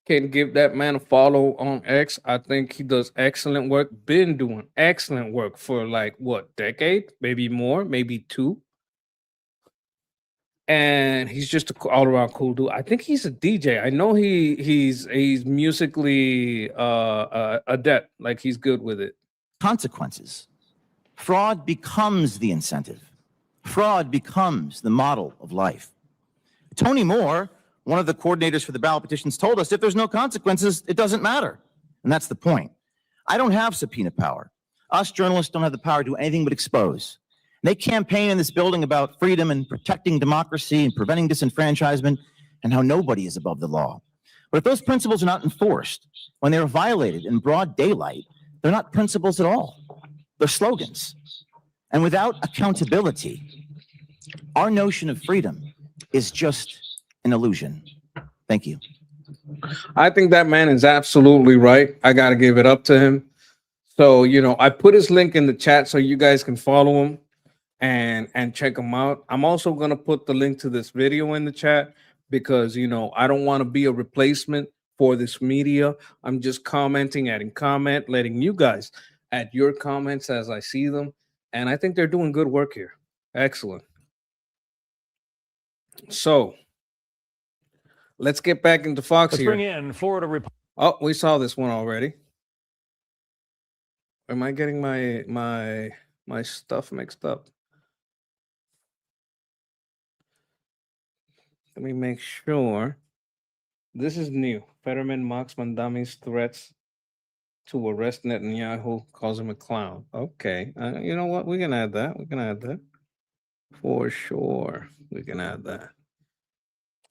[SPEAKER 1] can give that man a follow on X. I think he does excellent work. Been doing excellent work for like, what, decade? Maybe more, maybe two. And he's just an all-around cool dude. I think he's a DJ. I know he's musically adept. Like he's good with it.
[SPEAKER 11] Consequences. Fraud becomes the incentive. Fraud becomes the model of life. Tony Moore, one of the coordinators for the ballot petitions, told us if there's no consequences, it doesn't matter. And that's the point. I don't have subpoena power. Us journalists don't have the power to do anything but expose. They campaign in this building about freedom and protecting democracy and preventing disenfranchisement and how nobody is above the law. But if those principles are not enforced, when they are violated in broad daylight, they're not principles at all. They're slogans. And without accountability, our notion of freedom is just an illusion. Thank you.
[SPEAKER 1] I think that man is absolutely right. I got to give it up to him. So, I put his link in the chat so you guys can follow him and check him out. I'm also going to put the link to this video in the chat because, I don't want to be a replacement for this media. I'm just commenting, adding comment, letting you guys add your comments as I see them. And I think they're doing good work here. Excellent. So let's get back into Fox
[SPEAKER 2] Let's
[SPEAKER 1] here.
[SPEAKER 2] bring in Florida.
[SPEAKER 1] Oh, we saw this one already. Am I getting my stuff mixed up? Let me make sure. This is new. Fetterman mocks Mandami's threats to arrest Netanyahu, calls him a clown. Okay. You know what? We can add that. We can add that. For sure. We can add that.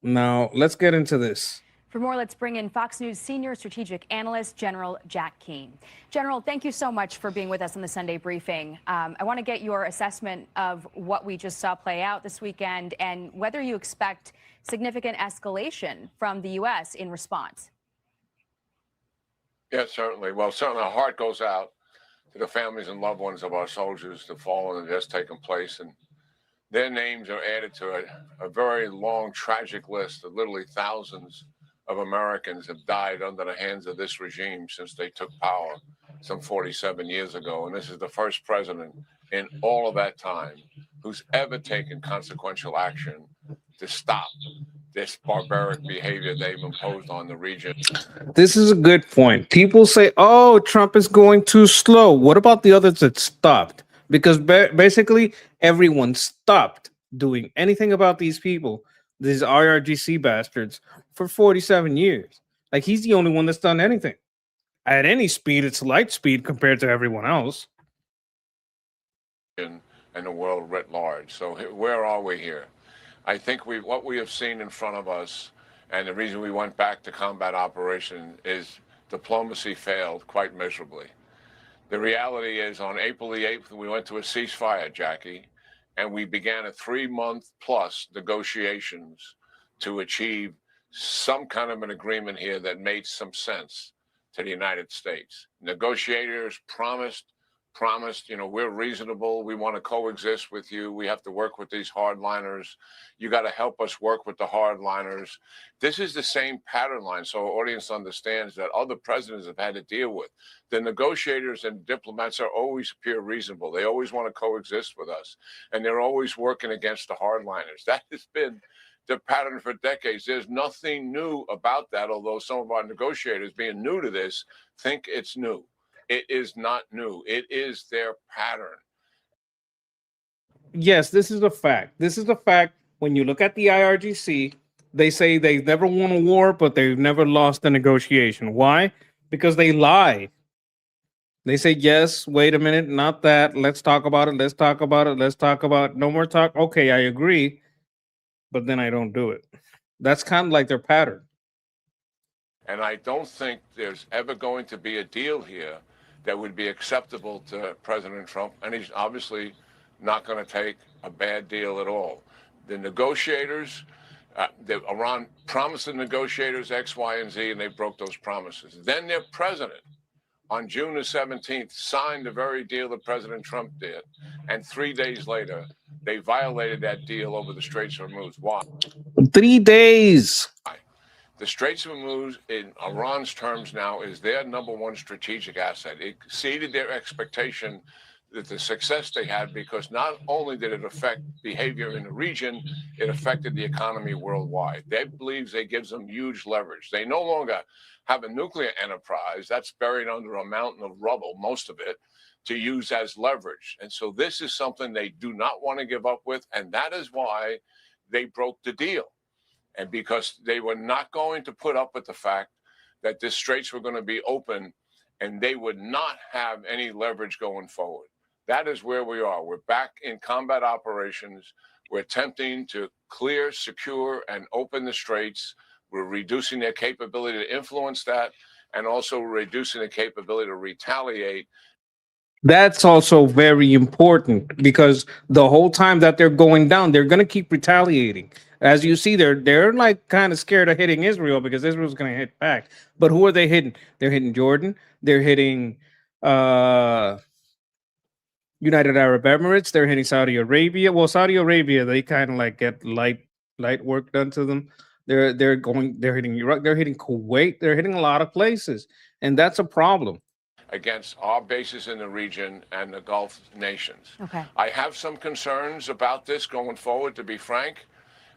[SPEAKER 1] Now, let's get into this.
[SPEAKER 9] For more, let's bring in Fox News senior strategic analyst, General Jack Keane. General, thank you so much for being with us on the Sunday briefing. I want to get your assessment of what we just saw play out this weekend and whether you expect significant escalation from the U.S. in response.
[SPEAKER 12] Yes, certainly. Well, certainly our heart goes out to the families and loved ones of our soldiers that fallen and just taken place. And their names are added to a very long, tragic list of literally thousands of Americans have died under the hands of this regime since they took power some 47 years ago. And this is the first president in all of that time who's ever taken consequential action to stop this barbaric behavior they've imposed on the region.
[SPEAKER 1] This is a good point. People say, oh, Trump is going too slow. What about the others that stopped? Because basically everyone stopped doing anything about these people, these IRGC bastards, for 47 years. Like, he's the only one that's done anything. At any speed, it's light speed compared to everyone else.
[SPEAKER 12] And the world writ large. So where are we here? I think what we have seen in front of us, and the reason we went back to combat operation, is diplomacy failed quite miserably. The reality is, on April the 8th, we went to a ceasefire, Jackie, and we began a 3-month plus negotiations to achieve some kind of an agreement here that made some sense to the United States. Negotiators promised, we're reasonable. We want to coexist with you. We have to work with these hardliners. You got to help us work with the hardliners. This is the same pattern line, so our audience understands that other presidents have had to deal with. The negotiators and diplomats always appear reasonable. They always want to coexist with us, and they're always working against the hardliners. That has been the pattern for decades. There's nothing new about that, although some of our negotiators, being new to this, think it's new. It is not new. It is their pattern.
[SPEAKER 1] Yes, this is a fact. This is a fact. When you look at the IRGC, they say they've never won a war, but they've never lost a negotiation. Why? Because they lie. They say, yes, wait a minute, not that. Let's talk about it. Let's talk about it. Let's talk about it. No more talk. Okay, I agree. But then I don't do it. That's kind of like their pattern.
[SPEAKER 12] And I don't think there's ever going to be a deal here that would be acceptable to President Trump. And he's obviously not going to take a bad deal at all. The negotiators, Iran promised the negotiators X, Y, and Z, and they broke those promises. Then their president, on June the 17th, signed the very deal that President Trump did. And 3 days later, they violated that deal over the Straits of Hormuz. Why?
[SPEAKER 1] 3 days.
[SPEAKER 12] The Straits of Hormuz, in Iran's terms now, is their #1 strategic asset. It exceeded their expectation that the success they had, because not only did it affect behavior in the region, it affected the economy worldwide. They believe it gives them huge leverage. They no longer have a nuclear enterprise that's buried under a mountain of rubble, most of it, to use as leverage. And so this is something they do not want to give up with, and that is why they broke the deal. And because they were not going to put up with the fact that the straits were going to be open and they would not have any leverage going forward. That is where we are. We're back in combat operations. We're attempting to clear, secure, and open the straits. We're reducing their capability to influence that, and also reducing the capability to retaliate.
[SPEAKER 1] That's also very important, because the whole time that they're going down, they're going to keep retaliating. As you see, they're like kind of scared of hitting Israel, because Israel's going to hit back. But who are they hitting? They're hitting Jordan. They're hitting United Arab Emirates. They're hitting Saudi Arabia. Well, Saudi Arabia, they kind of like get light work done to them. They're hitting Iraq. They're hitting Kuwait. They're hitting a lot of places, and that's a problem
[SPEAKER 12] against our bases in the region and the Gulf nations.
[SPEAKER 5] Okay.
[SPEAKER 12] I have some concerns about this going forward, to be frank.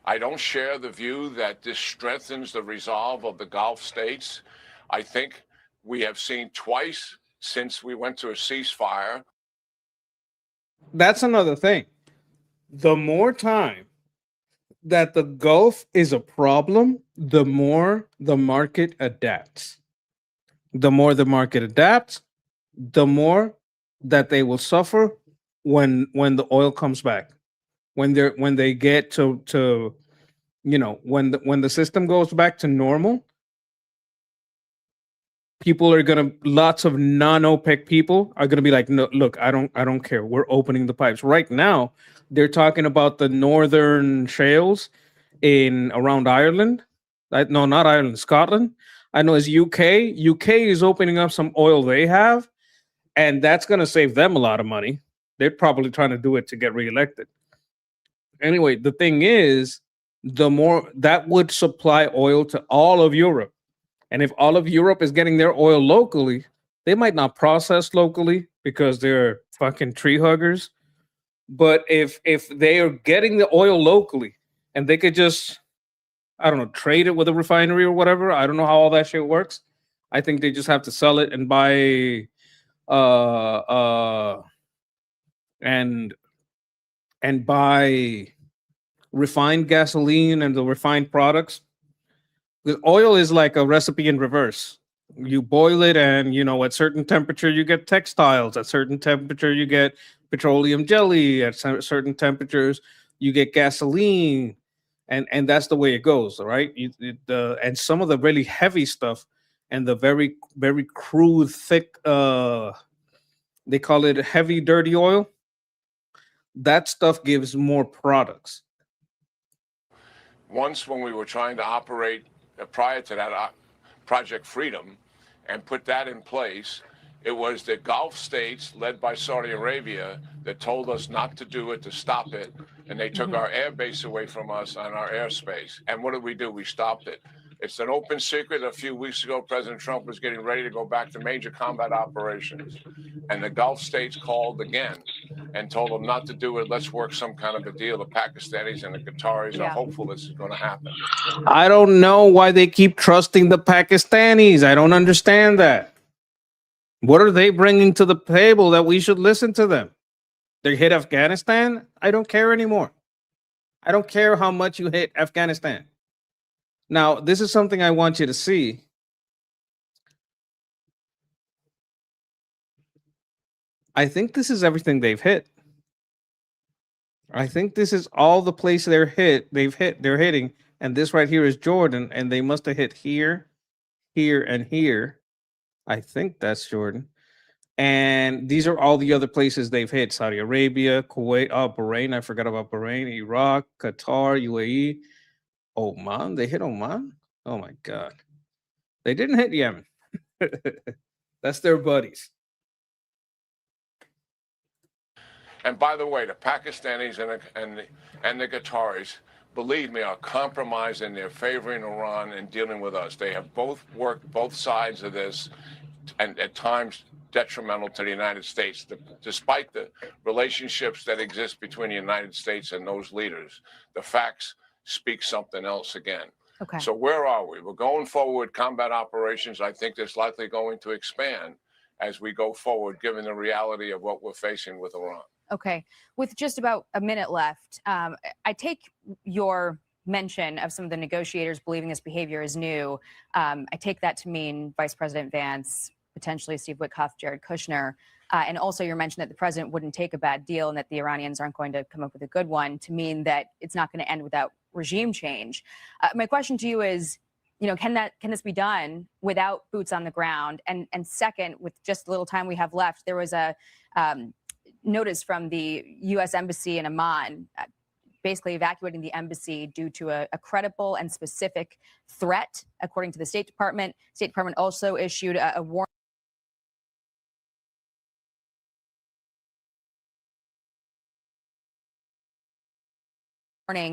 [SPEAKER 12] I don't share the view that this strengthens the resolve of the Gulf states. I think we have seen twice since we went to a ceasefire.
[SPEAKER 1] That's another thing. The more time that the Gulf is a problem, the more the market adapts. The more the market adapts, the more that they will suffer when the oil comes back. When they get to when the system goes back to normal, people are gonna, lots of non-OPEC people are gonna be like, no, look, I don't care. We're opening the pipes. Right now, they're talking about the northern shales in around Ireland. No, not Ireland, Scotland. I know it's UK. UK is opening up some oil they have, and that's gonna save them a lot of money. They're probably trying to do it to get reelected. Anyway, the thing is, the more that would supply oil to all of Europe. And if all of Europe is getting their oil locally, they might not process locally because they're fucking tree huggers. But if they are getting the oil locally and they could just, I don't know, trade it with a refinery or whatever. I don't know how all that shit works. I think they just have to sell it and buy and buy refined gasoline and the refined products. The oil is like a recipe in reverse. You boil it, and at certain temperature you get textiles. At certain temperature you get petroleum jelly. At certain temperatures you get gasoline, and that's the way it goes. All right. And some of the really heavy stuff and the very very crude, thick. They call it heavy dirty oil. That stuff gives more products.
[SPEAKER 12] Once, when we were trying to operate prior to that Project Freedom and put that in place, it was the Gulf states led by Saudi Arabia that told us not to do it, to stop it, and they took our air base away from us on our airspace. And what did we do? We stopped it. It's an open secret. A few weeks ago, President Trump was getting ready to go back to major combat operations, and the Gulf states called again and told them not to do it. Let's work some kind of a deal. The Pakistanis and the Qataris are hopeful this is going to happen.
[SPEAKER 1] I don't know why they keep trusting the Pakistanis. I don't understand that. What are they bringing to the table that we should listen to them? They hit Afghanistan? I don't care anymore. I don't care how much you hit Afghanistan. Now, this is something I want you to see. I think this is everything they've hit. I think this is all the places they're hitting. And this right here is Jordan. And they must have hit here, here, and here. I think that's Jordan. And these are all the other places they've hit: Saudi Arabia, Kuwait, Bahrain. I forgot about Bahrain, Iraq, Qatar, UAE, Oman. They hit Oman? Oh my God. They didn't hit Yemen. That's their buddies.
[SPEAKER 12] And by the way, the Pakistanis and the Qataris, believe me, are compromised and they're favoring Iran and dealing with us. They have both worked both sides of this, and at times detrimental to the United States. Despite the relationships that exist between the United States and those leaders, the facts speak something else again.
[SPEAKER 9] Okay.
[SPEAKER 12] So where are we? We're going forward with combat operations. I think that's likely going to expand as we go forward, given the reality of what we're facing with Iran.
[SPEAKER 9] Okay. With just about a minute left, I take your mention of some of the negotiators believing this behavior is new. I take that to mean Vice President Vance, potentially Steve Witkoff, Jared Kushner, and also your mention that the president wouldn't take a bad deal and that the Iranians aren't going to come up with a good one, to mean that it's not going to end without regime change. My question to you is, can this be done without boots on the ground? And second, with just a little time we have left, there was a notice from the U.S. Embassy in Amman, basically evacuating the embassy due to a credible and specific threat, according to the State Department. State Department also issued a warning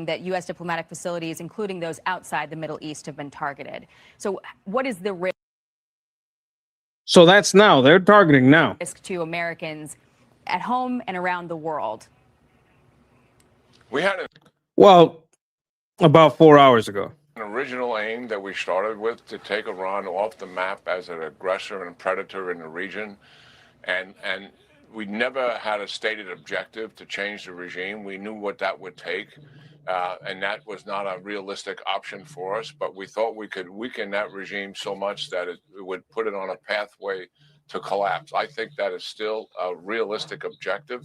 [SPEAKER 9] that U.S. diplomatic facilities, including those outside the Middle East, have been targeted. So what is the risk?
[SPEAKER 1] So that's now. They're targeting now.
[SPEAKER 9] Risk to Americans at home and around the world?
[SPEAKER 12] We had
[SPEAKER 1] about 4 hours ago.
[SPEAKER 12] An original aim that we started with to take Iran off the map as an aggressor and predator in the region. And we never had a stated objective to change the regime. We knew what that would take. And that was not a realistic option for us. But we thought we could weaken that regime so much that it would put it on a pathway to collapse. I think that is still a realistic objective.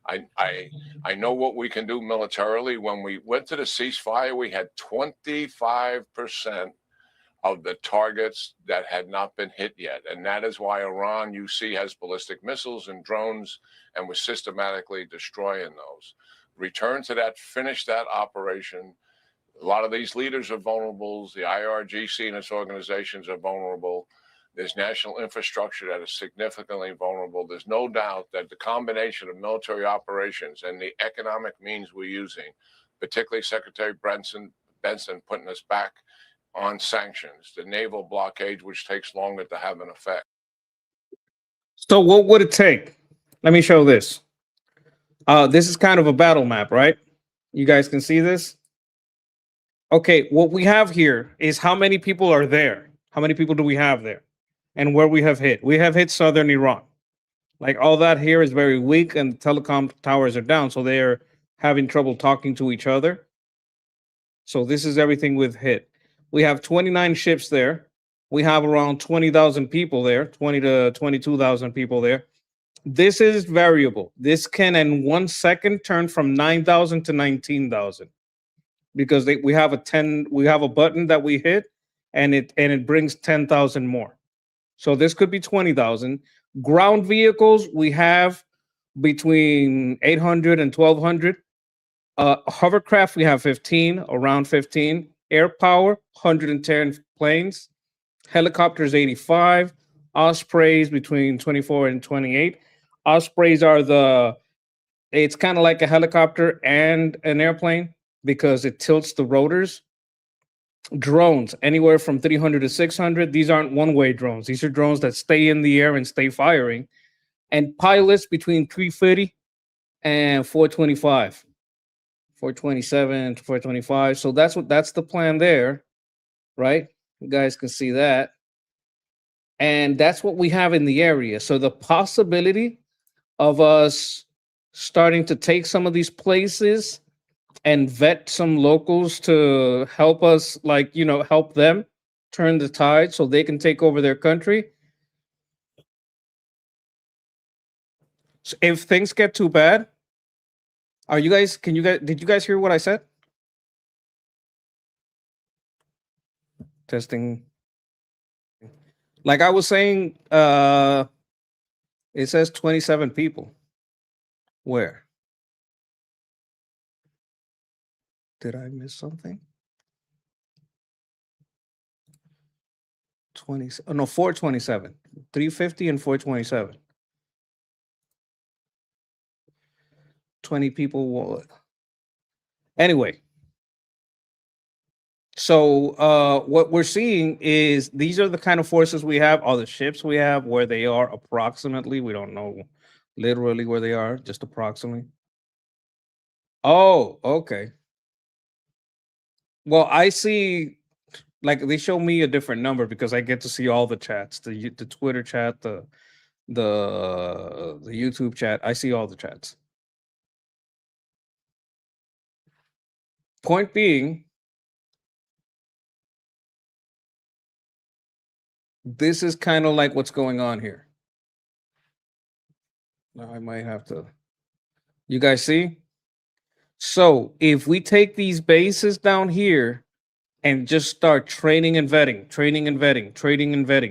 [SPEAKER 12] I know what we can do militarily. When we went to the ceasefire, we had 25% of the targets that had not been hit yet. And that is why Iran, you see, has ballistic missiles and drones and was systematically destroying those. Return to that, finish that operation. A lot of these leaders are vulnerable. The IRGC and its organizations are vulnerable. There's national infrastructure that is significantly vulnerable. There's no doubt that the combination of military operations and the economic means we're using, particularly Secretary Benson putting us back on sanctions, the naval blockade, which takes longer to have an effect.
[SPEAKER 1] So what would it take? Let me show this. This is kind of a battle map, right? You guys can see this. Okay, what we have here is how many people are there. How many people do we have there? And where we have hit. We have hit southern Iran. Like all that here is very weak and the telecom towers are down. So they're having trouble talking to each other. So this is everything with hit. We have 29 ships there. We have around 20,000 people there, 20 to 22,000 people there. This is variable. This can in 1 second turn from 9,000 to 19,000 because we have a button that we hit and it brings 10,000 more. So this could be 20,000. Ground vehicles, we have between 800 and 1,200. Hovercraft, we have 15, around 15. Air power, 110 planes. Helicopters, 85. Ospreys, between 24 and 28. Ospreys are it's kind of like a helicopter and an airplane because it tilts the rotors. Drones, anywhere from 300 to 600. These aren't one-way drones. These are drones that stay in the air and stay firing. And pilots between 350 and 425. 427 to 425. So that's the plan there, right? You guys can see that. And that's what we have in the area. So the possibility of us starting to take some of these places and vet some locals to help us, help them turn the tide so they can take over their country. So if things get too bad, did you guys hear what I said? Testing. Like I was saying, it says 27 people. Where? Did I miss something? 427. 350 and 427. 20 people. Anyway. So what we're seeing is these are the kind of forces we have, all the ships we have, where they are approximately. We don't know literally where they are, just approximately. Oh, okay. Well, I see, like they show me a different number because I get to see all the chats, the Twitter chat, the YouTube chat. I see all the chats. Point being, this is kind of like what's going on here. Now I might have to. You guys see? So if we take these bases down here and just start training and vetting,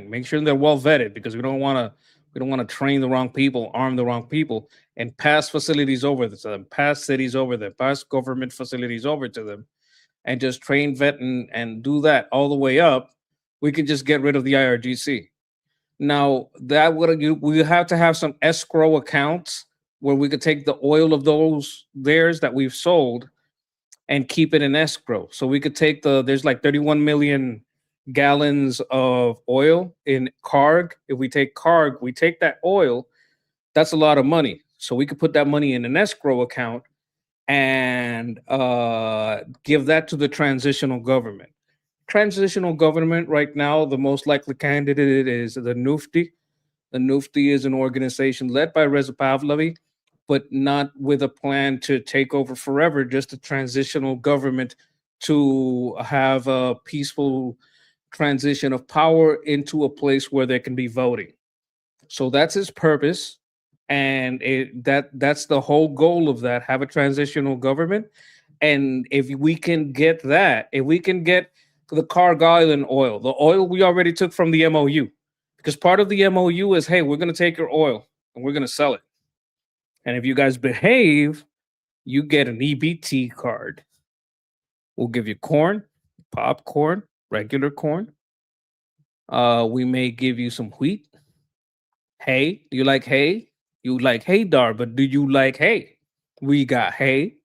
[SPEAKER 1] make sure they're well vetted because we don't want to train the wrong people, arm the wrong people, and pass facilities over to them, pass cities over them, pass government facilities over to them, and just train, vet, and do that all the way up. We could just get rid of the IRGC. Now we have to have some escrow accounts where we could take the oil of theirs that we've sold and keep it in escrow. So we could take there's like 31 million gallons of oil in Carg. If we take Carg, we take that oil, that's a lot of money. So we could put that money in an escrow account and give that to the transitional government. Transitional government right now, the most likely candidate is the Nufti. The Nufti is an organization led by Reza Pahlavi, but not with a plan to take over forever, just a transitional government to have a peaceful transition of power into a place where there can be voting. So that's his purpose. And that's the whole goal of that, have a transitional government. And if we can get that, if we can get the Cargo Island oil, the oil we already took from the MOU. Because part of the MOU is, hey, we're going to take your oil and we're going to sell it. And if you guys behave, you get an EBT card. We'll give you corn, popcorn, regular corn. We may give you some wheat. Hay. Do you like hay? You like hay, Dar, but do you like hay? We got hay.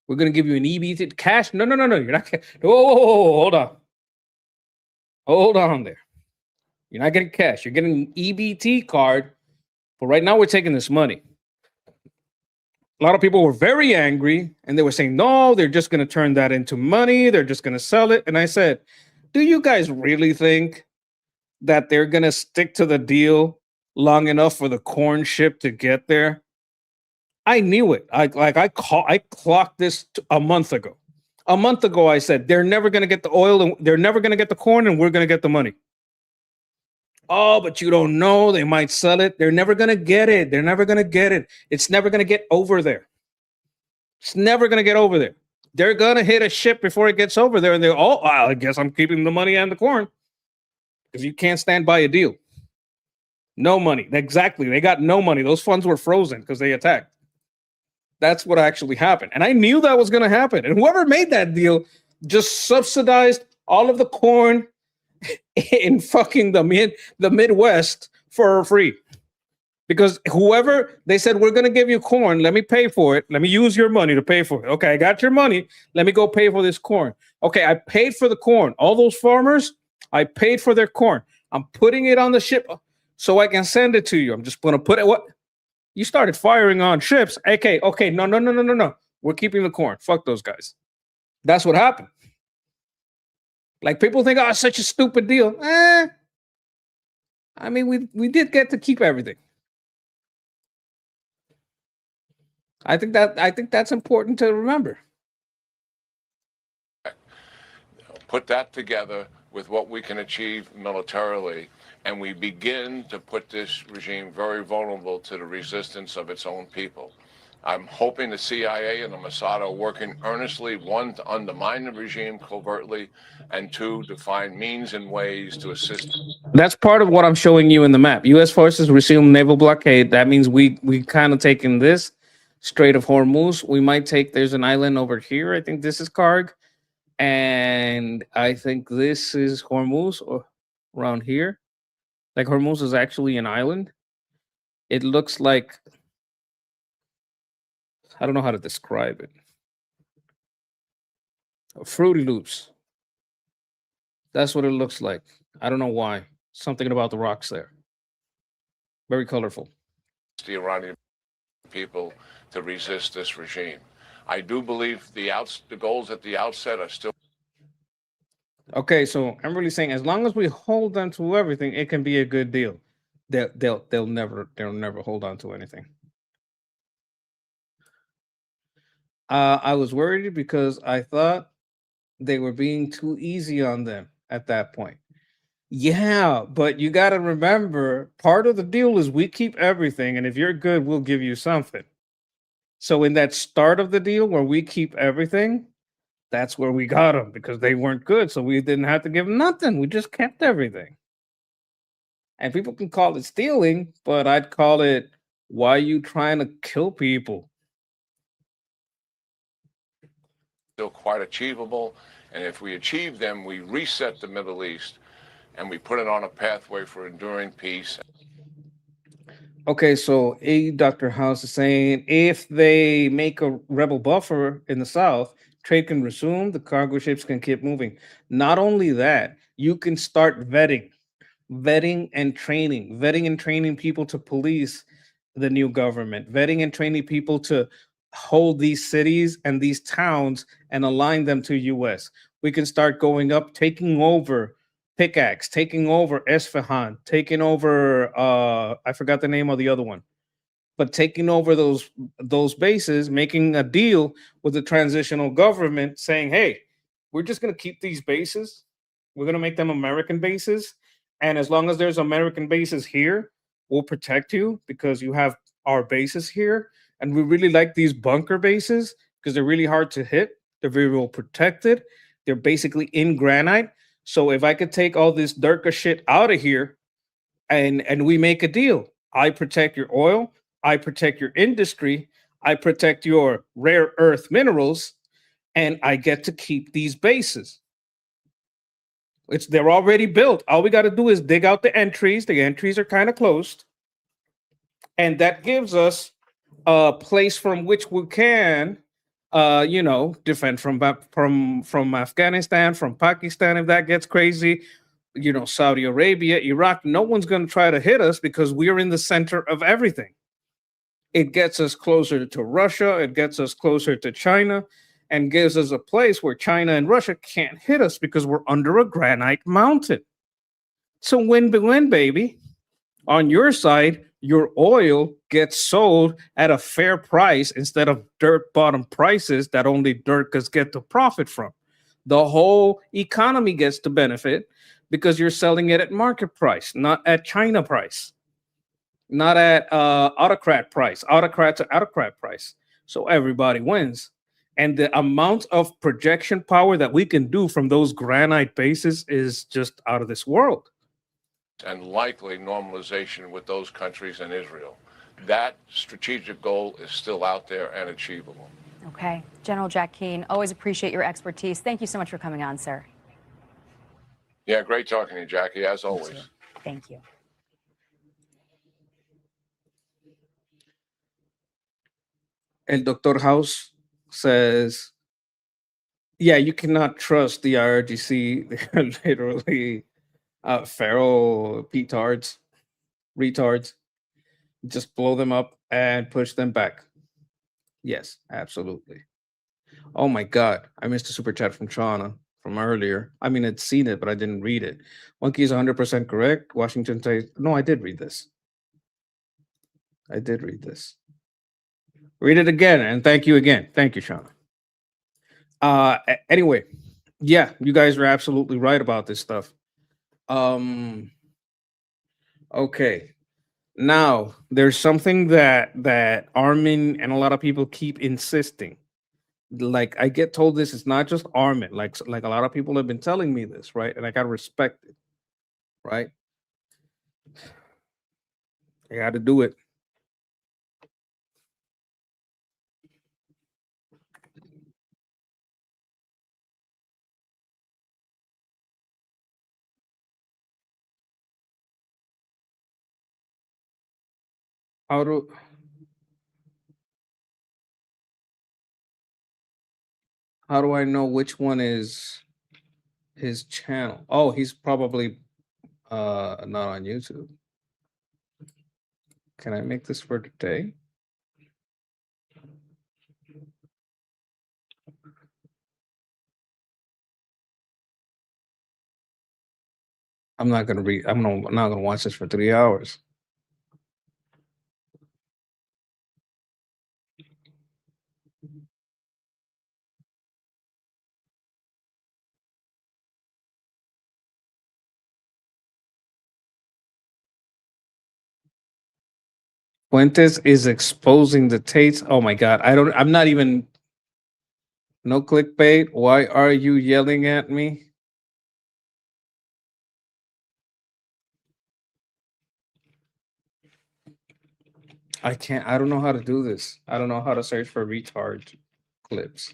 [SPEAKER 1] We're going to give you an EBT cash. No. You're not. Whoa, hold on. Hold on there. You're not getting cash. You're getting an EBT card. But right now we're taking this money. A lot of people were very angry and they were saying, no, they're just going to turn that into money. They're just going to sell it. And I said, do you guys really think that they're going to stick to the deal long enough for the corn ship to get there? I knew it. I clocked this a month ago. A month ago, I said, they're never going to get the oil and they're never going to get the corn and we're going to get the money. Oh, but you don't know. They might sell it. They're never going to get it. They're never going to get it. It's never going to get over there. It's never going to get over there. They're going to hit a ship before it gets over there. And they're, oh, well, I guess I'm keeping the money and the corn. Because you can't stand by a deal. No money. Exactly. They got no money. Those funds were frozen because they attacked. That's what actually happened. And I knew that was going to happen. And whoever made that deal just subsidized all of the corn in fucking the Midwest for free. Because whoever, they said, we're going to give you corn. Let me pay for it. Let me use your money to pay for it. Okay, I got your money. Let me go pay for this corn. Okay, I paid for the corn. All those farmers, I paid for their corn. I'm putting it on the ship so I can send it to you. I'm just going to put it. What? You started firing on ships. Okay, no. We're keeping the corn. Fuck those guys. That's what happened. Like people think, oh, it's such a stupid deal. I mean, we did get to keep everything. I think that's important to remember.
[SPEAKER 12] Put that together with what we can achieve militarily, and we begin to put this regime very vulnerable to the resistance of its own people. I'm hoping the CIA and the Mossad are working earnestly, one, to undermine the regime covertly, and two, to find means and ways to assist.
[SPEAKER 1] That's part of what I'm showing you in the map. U.S. forces resume naval blockade. That means we kind of taken this Strait of Hormuz. We might take, there's an island over here. I think this is Karg. And I think this is Hormuz or around here. Like Hormuz is actually an island. It looks like, I don't know how to describe it. Fruity Loops. That's what it looks like. I don't know why. Something about the rocks there. Very colorful.
[SPEAKER 12] The Iranian people to resist this regime. I do believe the goals at the outset are still.
[SPEAKER 1] Okay, so I'm really saying as long as we hold on to everything, it can be a good deal. They'll never hold on to anything. I was worried because I thought they were being too easy on them at that point. Yeah, but you got to remember, part of the deal is we keep everything, and if you're good, we'll give you something. So in that start of the deal where we keep everything, that's where we got them because they weren't good. So we didn't have to give them nothing. We just kept everything. And people can call it stealing, but I'd call it, why are you trying to kill people?
[SPEAKER 12] Still quite achievable. And if we achieve them, we reset the Middle East and we put it on a pathway for enduring peace.
[SPEAKER 1] Okay, so Dr. House is saying if they make a rebel buffer in the south, trade can resume, the cargo ships can keep moving. Not only that, you can start vetting and training people to police the new government, vetting and training people to hold these cities and these towns and align them to US. We can start going up, taking over Pickaxe, taking over Esfahan, taking over I forgot the name of the other one, but taking over those bases, making a deal with the transitional government saying, hey, we're just going to keep these bases. We're going to make them American bases. And as long as there's American bases here, we'll protect you because you have our bases here. And we really like these bunker bases because they're really hard to hit. They're very well protected. They're basically in granite. So if I could take all this Durka shit out of here and we make a deal, I protect your oil, I protect your industry, I protect your rare earth minerals, and I get to keep these bases. They're already built. All we got to do is dig out the entries. The entries are kind of closed. And that gives us a place from which we can defend from Afghanistan, from Pakistan if that gets crazy, Saudi Arabia, Iraq. No one's going to try to hit us because we're in the center of everything. It gets us closer to Russia, it gets us closer to China, and gives us a place where China and Russia can't hit us because we're under a granite mountain. So win-win, baby. On your side, your oil gets sold at a fair price instead of dirt bottom prices that only Durkas get to profit from. The whole economy gets to benefit because you're selling it at market price, not at China price, not at autocrat price, autocrat to autocrat price. So everybody wins. And the amount of projection power that we can do from those granite bases is just out of this world.
[SPEAKER 12] And likely normalization with those countries and Israel. That strategic goal is still out there and achievable.
[SPEAKER 9] Okay. General Jack Keane, always appreciate your expertise. Thank you so much for coming on, sir.
[SPEAKER 12] Yeah, great talking to you, Jackie, as always.
[SPEAKER 9] Thank you.
[SPEAKER 1] El Dr. House says, yeah, you cannot trust the IRGC. They're literally feral petards, retards. Just blow them up and push them back. Yes, absolutely. Oh my God, I missed a super chat from Chana from earlier. I mean, I'd seen it, but I didn't read it. Monkey is 100% correct. Washington says, no, I did read this. I did read this. Read it again, and thank you again. Thank you, Shauna. Anyway, yeah, you guys are absolutely right about this stuff. Okay. Now, there's something that Armin and a lot of people keep insisting. Like, I get told this is not just Armin. Like a lot of people have been telling me this, right? And I gotta respect it, right? I gotta do it. How do I know which one is his channel? Oh, he's probably not on YouTube. Can I make this for today? I'm not gonna read. I'm not gonna watch this for 3 hours. Fuentes is exposing the Tates. Oh my God. I'm not even. No clickbait. Why are you yelling at me? I can't. I don't know how to do this. I don't know how to search for retard clips.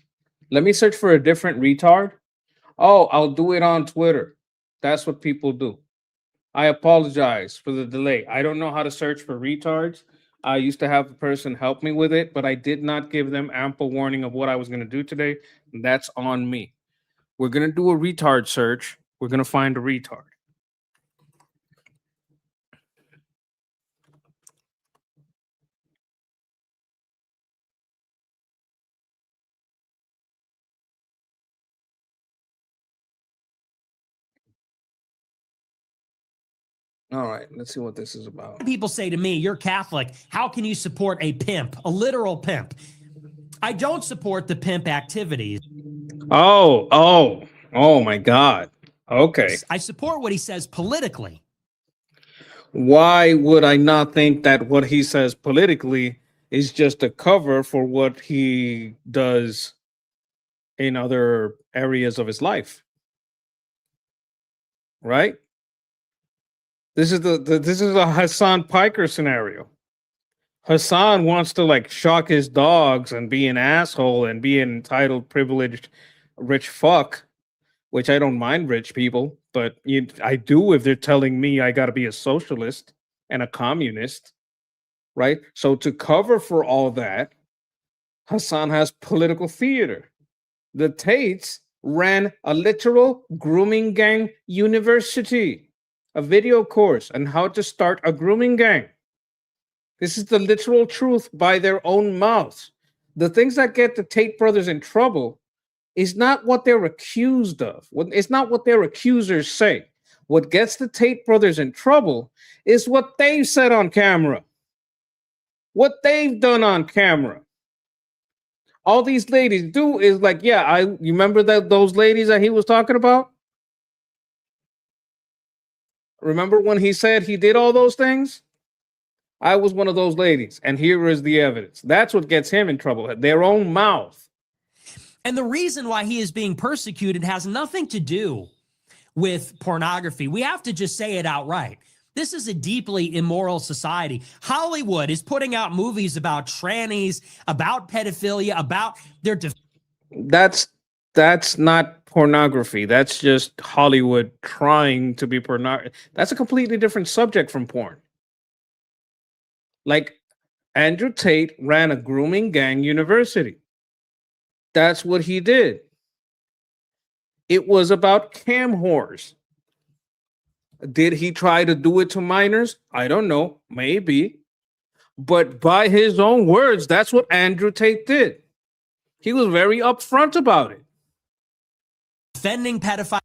[SPEAKER 1] Let me search for a different retard. Oh, I'll do it on Twitter. That's what people do. I apologize for the delay. I don't know how to search for retards. I used to have a person help me with it, but I did not give them ample warning of what I was going to do today. That's on me. We're going to do a retard search. We're going to find a retard. All right, let's see what this is about.
[SPEAKER 13] People say to me, you're Catholic. How can you support a pimp, a literal pimp? I don't support the pimp activities.
[SPEAKER 1] Oh my God. Okay.
[SPEAKER 13] I support what he says politically.
[SPEAKER 1] Why would I not think that what he says politically is just a cover for what he does in other areas of his life. Right? This is this is a Hassan Piker scenario. Hassan wants to like shock his dogs and be an asshole and be an entitled, privileged, rich fuck, which I don't mind rich people, but I do if they're telling me I got to be a socialist and a communist, right? So to cover for all that, Hassan has political theater. The Tates ran a literal grooming gang university, a video course on how to start a grooming gang. This is the literal truth by their own mouths. The things that get the Tate brothers in trouble is not what they're accused of. It's not what their accusers say. What gets the Tate brothers in trouble is what they've said on camera, what they've done on camera. All these ladies do is like, yeah, you remember those ladies that he was talking about? Remember when he said he did all those things? I was one of those ladies, and here is the evidence. That's what gets him in trouble, their own mouth.
[SPEAKER 13] And the reason why he is being persecuted has nothing to do with pornography. We have to just say it outright. This is a deeply immoral society. Hollywood is putting out movies about trannies, about pedophilia, about their...
[SPEAKER 1] That's not pornography. That's just Hollywood trying to be pornography. That's a completely different subject from porn. Like, Andrew Tate ran a grooming gang university. That's what he did. It was about cam whores. Did he try to do it to minors? I don't know. Maybe. But by his own words, that's what Andrew Tate did. He was very upfront about it.
[SPEAKER 13] Defending pedophiles.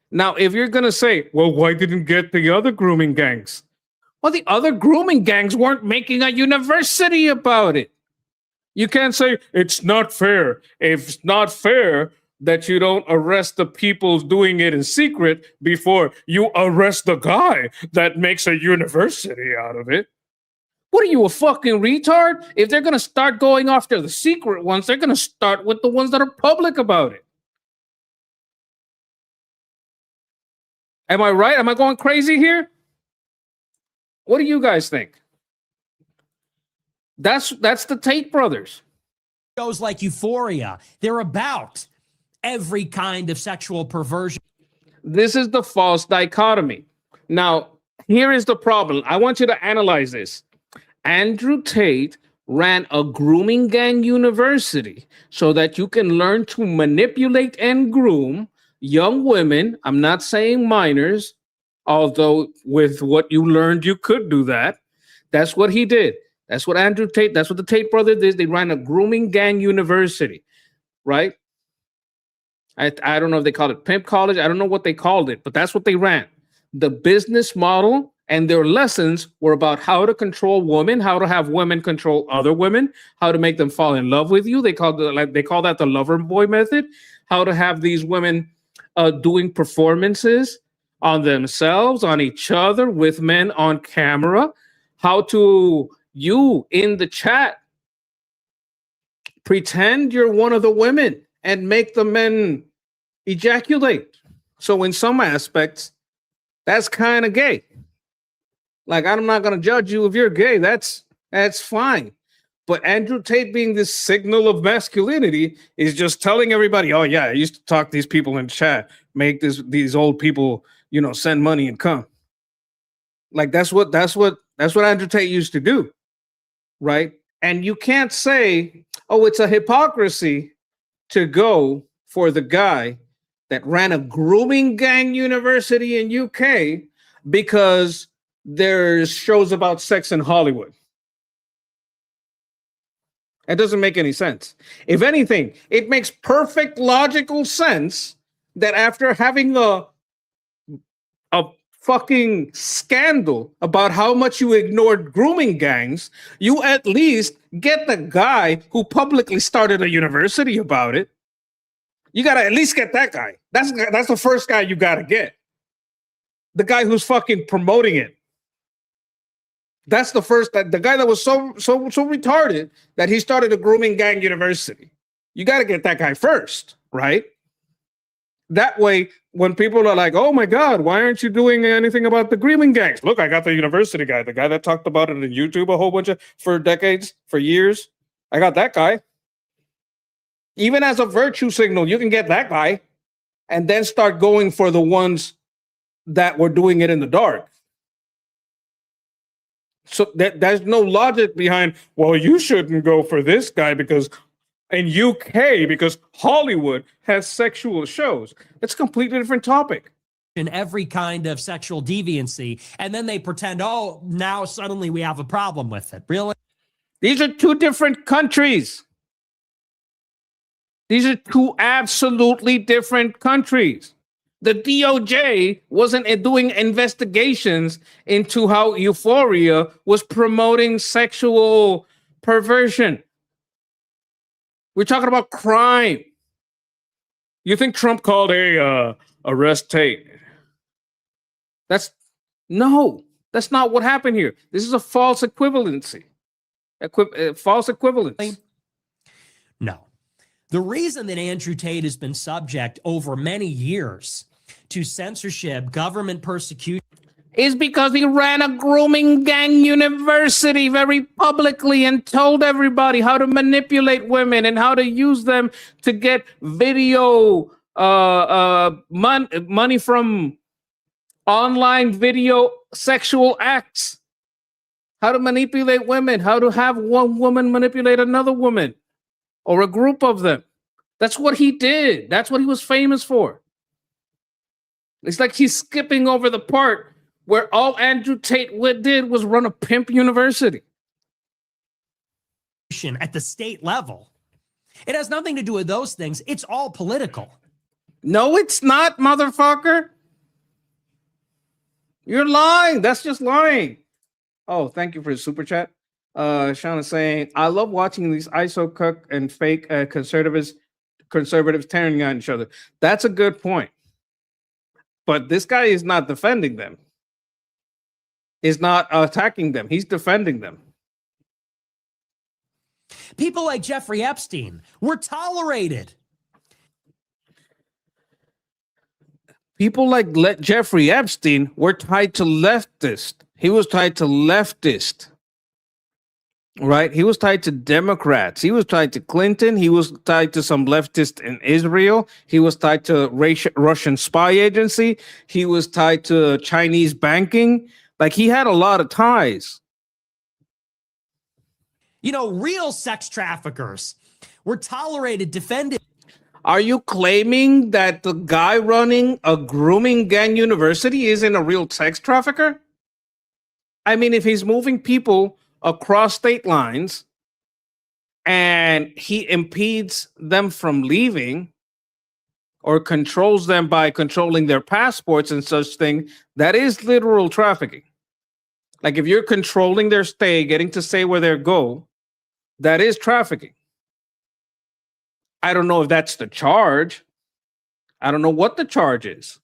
[SPEAKER 1] Now, if you're going to say, well, why didn't get the other grooming gangs? Well, the other grooming gangs weren't making a university about it. You can't say it's not fair. If it's not fair that you don't arrest the people doing it in secret before you arrest the guy that makes a university out of it. What are you, a fucking retard? If they're going to start going after the secret ones, they're going to start with the ones that are public about it. Am I right? Am I going crazy here? What do you guys think? That's the Tate brothers.
[SPEAKER 13] Shows like Euphoria, they're about every kind of sexual perversion.
[SPEAKER 1] This is the false dichotomy. Now, here is the problem. I want you to analyze this. Andrew Tate ran a grooming gang university so that you can learn to manipulate and groom young women. I'm not saying minors, although with what you learned, you could do that. That's what he did. That's what Andrew Tate, that's what the Tate brothers did. They ran a grooming gang university, right? I don't know if they called it pimp college. I don't know what they called it, but that's what they ran. The business model and their lessons were about how to control women, how to have women control other women, how to make them fall in love with you. They call that the lover boy method. How to have these women doing performances on themselves, on each other, with men on camera. How to, you in the chat, pretend you're one of the women and make the men ejaculate. So in some aspects, that's kind of gay. Like, I'm not going to judge you if you're gay. That's fine. But Andrew Tate being this signal of masculinity is just telling everybody, oh yeah, I used to talk to these people in chat, make these old people, send money and come. Like that's what Andrew Tate used to do. Right? And you can't say, oh, it's a hypocrisy to go for the guy that ran a grooming gang university in UK because there's shows about sex in Hollywood. It doesn't make any sense. If anything, it makes perfect logical sense that after having a fucking scandal about how much you ignored grooming gangs, you at least get the guy who publicly started a university about it. You got to at least get that guy. That's the first guy you got to get. The guy who's fucking promoting it. That's the first, the guy that was so retarded that he started a grooming gang university. You got to get that guy first. right? That way, when people are like, oh my God, why aren't you doing anything about the grooming gangs? Look, I got the university guy, the guy that talked about it on YouTube a whole bunch for decades, for years. I got that guy. Even as a virtue signal, you can get that guy and then start going for the ones that were doing it in the dark. So there's no logic behind, well, you shouldn't go for this guy because in UK, because Hollywood has sexual shows. It's a completely different topic.
[SPEAKER 13] In every kind of sexual deviancy, and then they pretend, oh, now suddenly we have a problem with it. Really?
[SPEAKER 1] These are two different countries. These are two absolutely different countries. The DOJ wasn't doing investigations into how Euphoria was promoting sexual perversion. We're talking about crime. You think Trump called arrest Tate? That's not what happened here. This is a false equivalency. False equivalence.
[SPEAKER 13] No. The reason that Andrew Tate has been subject over many years to censorship, government persecution,
[SPEAKER 1] is because he ran a grooming gang university very publicly and told everybody how to manipulate women and how to use them to get video money from online video sexual acts. How to manipulate women, how to have one woman manipulate another woman or a group of them. That's what he did. That's what he was famous for. It's like he's skipping over the part where all Andrew Tate did was run a pimp university.
[SPEAKER 13] At the state level. It has nothing to do with those things. It's all political.
[SPEAKER 1] No, it's not, motherfucker. You're lying. That's just lying. Oh, thank you for the super chat. Sean is saying, I love watching these ISO cook and fake conservatives tearing on each other. That's a good point. But this guy is not defending them. Is not attacking them. He's defending them.
[SPEAKER 13] People like Jeffrey Epstein were tolerated.
[SPEAKER 1] People like Jeffrey Epstein were tied to leftist. He was tied to leftist. Right? He was tied to Democrats. He was tied to Clinton. He was tied to some leftist in Israel. He was tied to Russian spy agency. He was tied to Chinese banking. Like, he had a lot of ties.
[SPEAKER 13] You know, real sex traffickers were tolerated, defended.
[SPEAKER 1] Are you claiming that the guy running a grooming gang university isn't a real sex trafficker? I mean, if he's moving people across state lines and he impedes them from leaving or controls them by controlling their passports and such thing, that is literal trafficking. Like, if you're controlling their stay, getting to say where they go, that is trafficking. I don't know if that's the charge. I don't know what the charge is.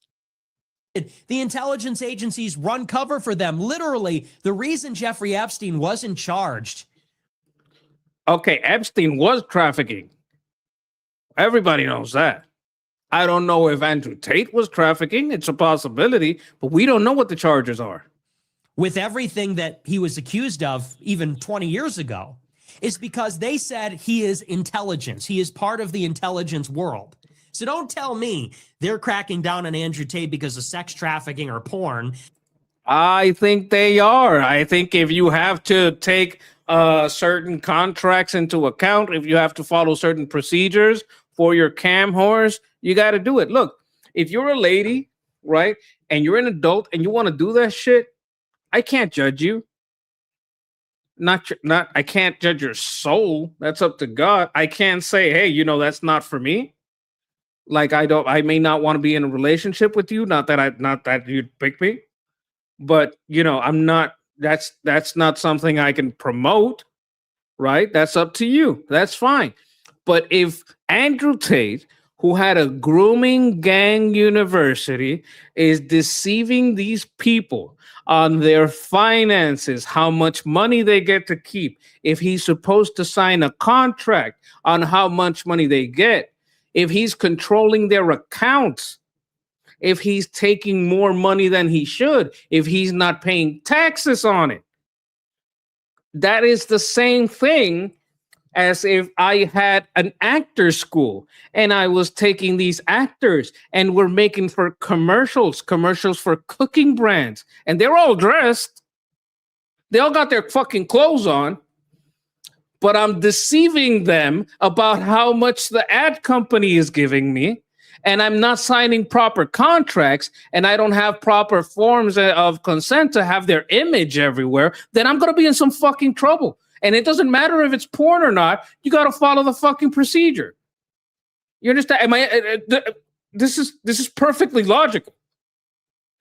[SPEAKER 13] The intelligence agencies run cover for them. Literally, the reason Jeffrey Epstein wasn't charged.
[SPEAKER 1] Okay, Epstein was trafficking. Everybody knows that. I don't know if Andrew Tate was trafficking. It's a possibility, but we don't know what the charges are.
[SPEAKER 13] With everything that he was accused of even 20 years ago, is because they said he is intelligence. He is part of the intelligence world. So don't tell me they're cracking down on Andrew Tate because of sex trafficking or porn.
[SPEAKER 1] I think they are. I think if you have to take certain contracts into account, if you have to follow certain procedures for your cam whores, you got to do it. Look, if you're a lady, right, and you're an adult and you want to do that shit, I can't judge you. I can't judge your soul. That's up to God. I can't say, hey, that's not for me. Like, I may not want to be in a relationship with you. Not that you'd pick me, but I'm not, that's not something I can promote, right? That's up to you. That's fine. But if Andrew Tate, who had a grooming gang university, is deceiving these people on their finances, how much money they get to keep, if he's supposed to sign a contract on how much money they get, if he's controlling their accounts, if he's taking more money than he should, if he's not paying taxes on it. That is the same thing as if I had an actor school and I was taking these actors and we're making for commercials for cooking brands, and they're all dressed. They all got their fucking clothes on, but I'm deceiving them about how much the ad company is giving me, and I'm not signing proper contracts, and I don't have proper forms of consent to have their image everywhere, then I'm going to be in some fucking trouble. And it doesn't matter if it's porn or not. You got to follow the fucking procedure. You understand? This is perfectly logical.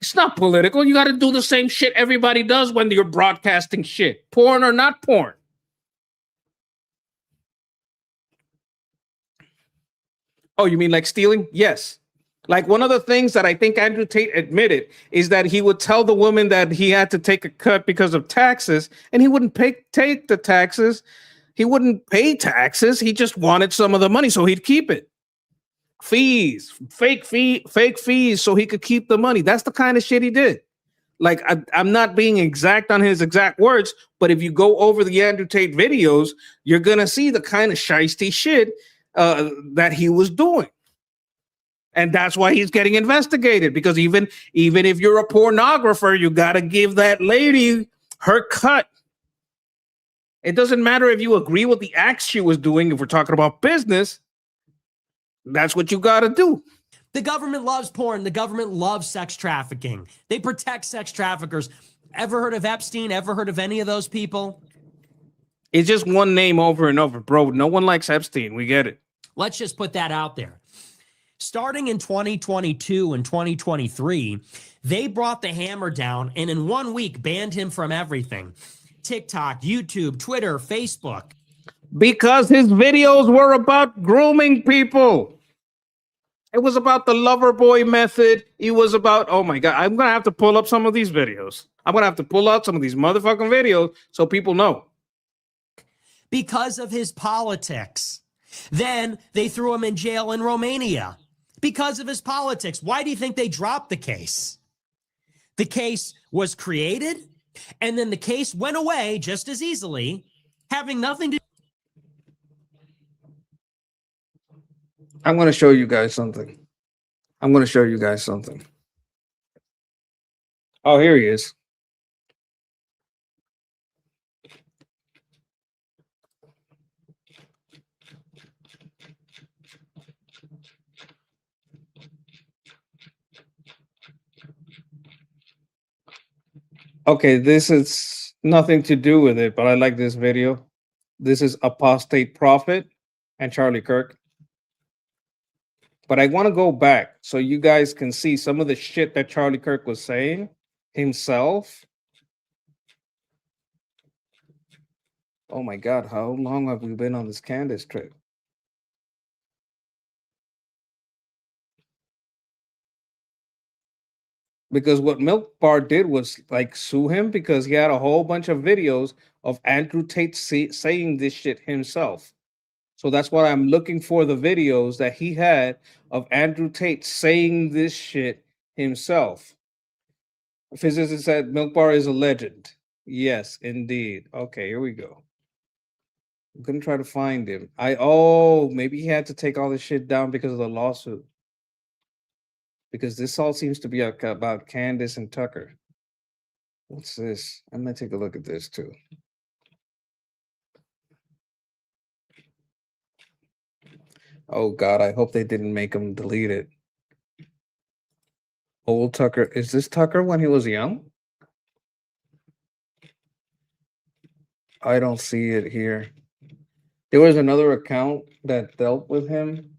[SPEAKER 1] It's not political. You got to do the same shit everybody does when you're broadcasting shit, porn or not porn. Oh, you mean like stealing? Yes. Like one of the things that I think Andrew Tate admitted is that he would tell the woman that he had to take a cut because of taxes, and he wouldn't take the taxes. He wouldn't pay taxes. He just wanted some of the money, so he'd keep it. Fees, fake fees, so he could keep the money. That's the kind of shit he did. Like, I'm not being exact on his exact words, but if you go over the Andrew Tate videos, you're going to see the kind of shiesty shit that he was doing. And that's why he's getting investigated, because even if you're a pornographer, you got to give that lady her cut. It doesn't matter if you agree with the acts she was doing. If we're talking about business, that's what you got to do.
[SPEAKER 13] The government loves porn. The government loves sex trafficking. They protect sex traffickers. Ever heard of Epstein? Ever heard of any of those people?
[SPEAKER 1] It's just one name over and over, bro. No one likes Epstein. We get it.
[SPEAKER 13] Let's just put that out there. Starting in 2022 and 2023, they brought the hammer down and in 1 week banned him from everything. TikTok, YouTube, Twitter, Facebook.
[SPEAKER 1] Because his videos were about grooming people. It was about the lover boy method. It was about, oh my God, I'm going to have to pull up some of these videos. I'm going to have to pull out some of these motherfucking videos so people know.
[SPEAKER 13] Because of his politics. Then they threw him in jail in Romania because of his politics. Why do you think they dropped the case? The case was created, and then the case went away just as easily, having nothing to do.
[SPEAKER 1] I'm going to show you guys something. Oh, here he is. Okay, this is nothing to do with it, but I like this video. This is Apostate Prophet and Charlie Kirk. But I want to go back so you guys can see some of the shit that Charlie Kirk was saying himself. Oh my God, how long have we been on this Candace trip? Because what Milk Bar did was like sue him because he had a whole bunch of videos of Andrew Tate saying this shit himself. So that's why I'm looking for the videos that he had of Andrew Tate saying this shit himself. Physicist said Milk Bar is a legend. Yes, indeed. Okay, here we go. I'm gonna try to find him. Maybe he had to take all this shit down because of the lawsuit. Because this all seems to be about Candace and Tucker. What's this? I'm gonna take a look at this too. Oh God, I hope they didn't make him delete it. Old Tucker. Is this Tucker when he was young? I don't see it here. There was another account that dealt with him.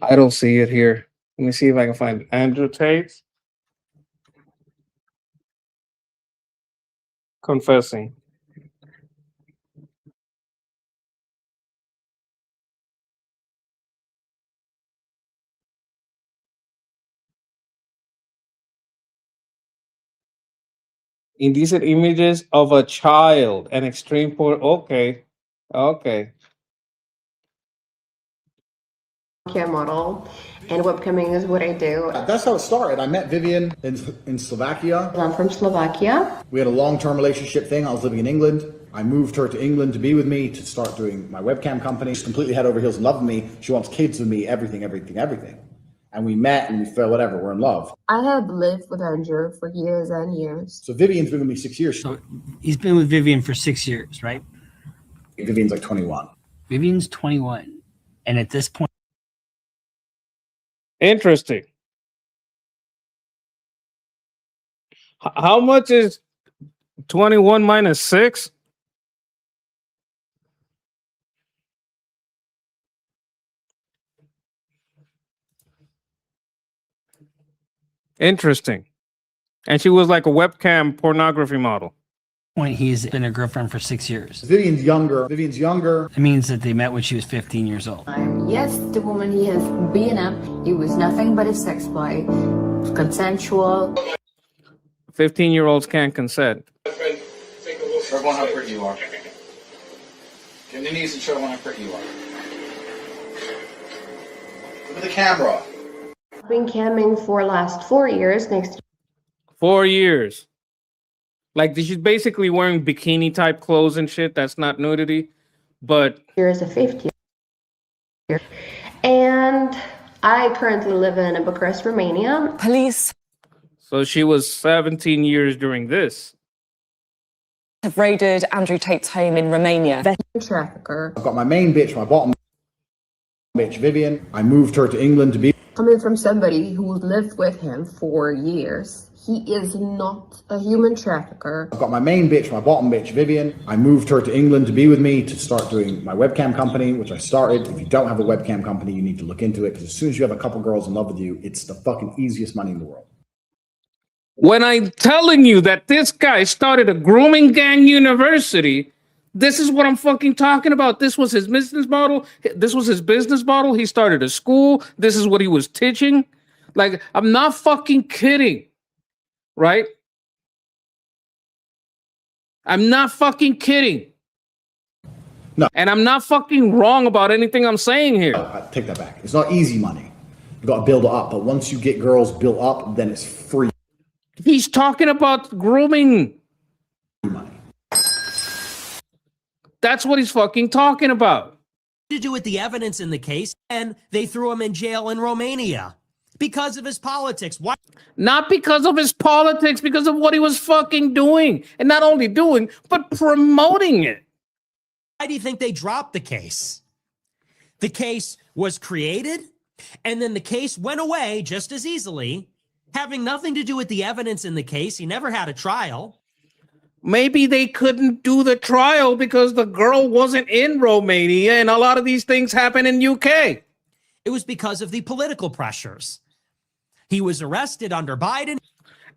[SPEAKER 1] I don't see it here. Let me see if I can find Andrew Tate confessing. Indecent images of a child and extreme porn. Okay. Okay.
[SPEAKER 14] Model, and webcamming is what I do.
[SPEAKER 15] That's how it started. I met Vivian in Slovakia.
[SPEAKER 14] I'm from Slovakia.
[SPEAKER 15] We had a long-term relationship thing. I was living in England. I moved her to England to be with me, to start doing my webcam company. She's completely head over heels in love with me. She wants kids with me, everything. And we met and we felt whatever, we're in love.
[SPEAKER 14] I have lived with Andrew for years and years.
[SPEAKER 15] So Vivian's been with me 6 years.
[SPEAKER 16] So he's been with Vivian for 6 years, right?
[SPEAKER 15] Vivian's like 21.
[SPEAKER 16] Vivian's 21. And at this point,
[SPEAKER 1] Interesting. How much is 21 minus 6? Interesting. And she was like a webcam pornography model.
[SPEAKER 16] he's been a girlfriend for 6 years.
[SPEAKER 15] Vivian's younger.
[SPEAKER 16] It means that they met when she was 15 years old.
[SPEAKER 14] Yes, the woman he has been up, he was nothing but a sex play, consensual.
[SPEAKER 1] 15-year-olds can't consent.
[SPEAKER 17] Show everyone how pretty you are. Get on your knees and show everyone how pretty you are. Look at the camera.
[SPEAKER 14] I've been camming for last 4 years. Next
[SPEAKER 1] 4 years. Like, she's basically wearing bikini type clothes and shit. That's not nudity, but
[SPEAKER 14] year is a 50 year. And I currently live in Bucharest, Romania.
[SPEAKER 18] Police
[SPEAKER 1] so she was 17 years during this.
[SPEAKER 18] have raided Andrew Tate's home in Romania.
[SPEAKER 14] Trafficker.
[SPEAKER 15] I've got my main bitch, my bottom bitch, Vivian. I moved her to England to be.
[SPEAKER 14] Coming from somebody who lived with him for years. He is not a human trafficker.
[SPEAKER 15] I've got my main bitch, my bottom bitch, Vivian. I moved her to England to be with me to start doing my webcam company, which I started. If you don't have a webcam company, you need to look into it, because as soon as you have a couple girls in love with you, it's the fucking easiest money in the world.
[SPEAKER 1] When I'm telling you that this guy started a grooming gang university, this is what I'm fucking talking about. This was his business model. He started a school. This is what he was teaching. Like, I'm not fucking kidding. Right? I'm not fucking kidding.
[SPEAKER 15] No.
[SPEAKER 1] And I'm not fucking wrong about anything I'm saying here.
[SPEAKER 15] I take that back. It's not easy money. You got to build it up. But once you get girls built up, then it's free
[SPEAKER 1] He's talking about grooming.
[SPEAKER 15] money.
[SPEAKER 1] That's what he's fucking talking about.
[SPEAKER 13] To do with the evidence in the case, and they threw him in jail in Romania because of his politics. Why?
[SPEAKER 1] Not because of his politics, because of what he was fucking doing. And not only doing, but promoting it.
[SPEAKER 13] Why do you think they dropped the case? The case was created, and then the case went away just as easily, having nothing to do with the evidence in the case. He never had a trial.
[SPEAKER 1] Maybe they couldn't do the trial because the girl wasn't in Romania, and a lot of these things happen in UK.
[SPEAKER 13] It was because of the political pressures. He was arrested under Biden.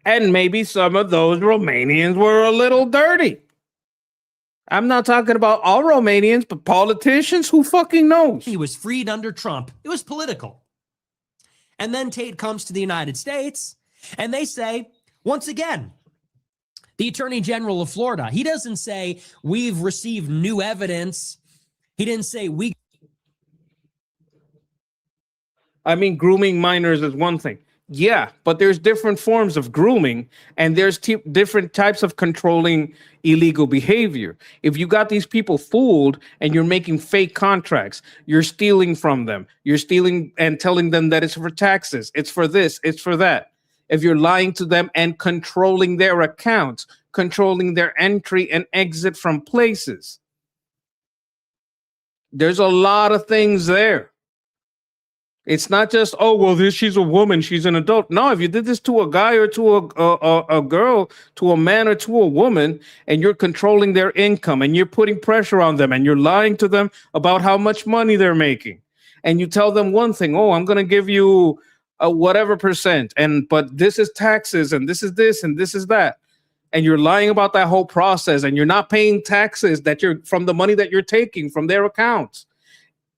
[SPEAKER 1] And maybe some of those Romanians were a little dirty. I'm not talking about all Romanians, but politicians. Who fucking knows?
[SPEAKER 13] He was freed under Trump. It was political. And then Tate comes to the United States, and they say, once again, the Attorney General of Florida, he doesn't say, we've received new evidence. He didn't say,
[SPEAKER 1] grooming minors is one thing. Yeah, but there's different forms of grooming, and there's different types of controlling illegal behavior. If you got these people fooled and you're making fake contracts, you're stealing from them, you're stealing and telling them that it's for taxes, it's for this, it's for that. If you're lying to them and controlling their accounts, controlling their entry and exit from places, there's a lot of things there. It's not just, oh, well, she's a woman, she's an adult. No, if you did this to a guy or to a girl, to a man or to a woman, and you're controlling their income and you're putting pressure on them and you're lying to them about how much money they're making, and you tell them one thing, oh, I'm going to give you a whatever percent, but this is taxes and this is this and this is that. And you're lying about that whole process, and you're not paying taxes that you're from the money that you're taking from their accounts.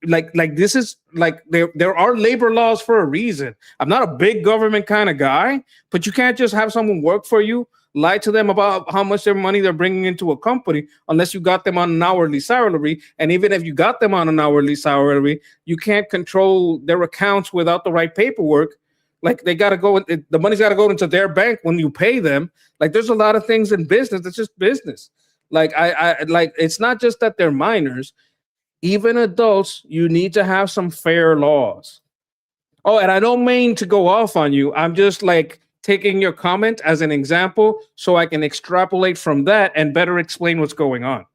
[SPEAKER 1] Like this is like there are labor laws for a reason. I'm not a big government kind of guy, but you can't just have someone work for you lie to them about how much their money they're bringing into a company unless you got them on an hourly salary. And even if you got them on an hourly salary, you can't control their accounts without the right paperwork. Like they got to go, the money's got to go into their bank when you pay them. Like there's a lot of things in business. It's just business. Like I like, it's not just that they're minors. Even adults, you need to have some fair laws. Oh, and I don't mean to go off on you. I'm just like taking your comment as an example so I can extrapolate from that and better explain what's going on.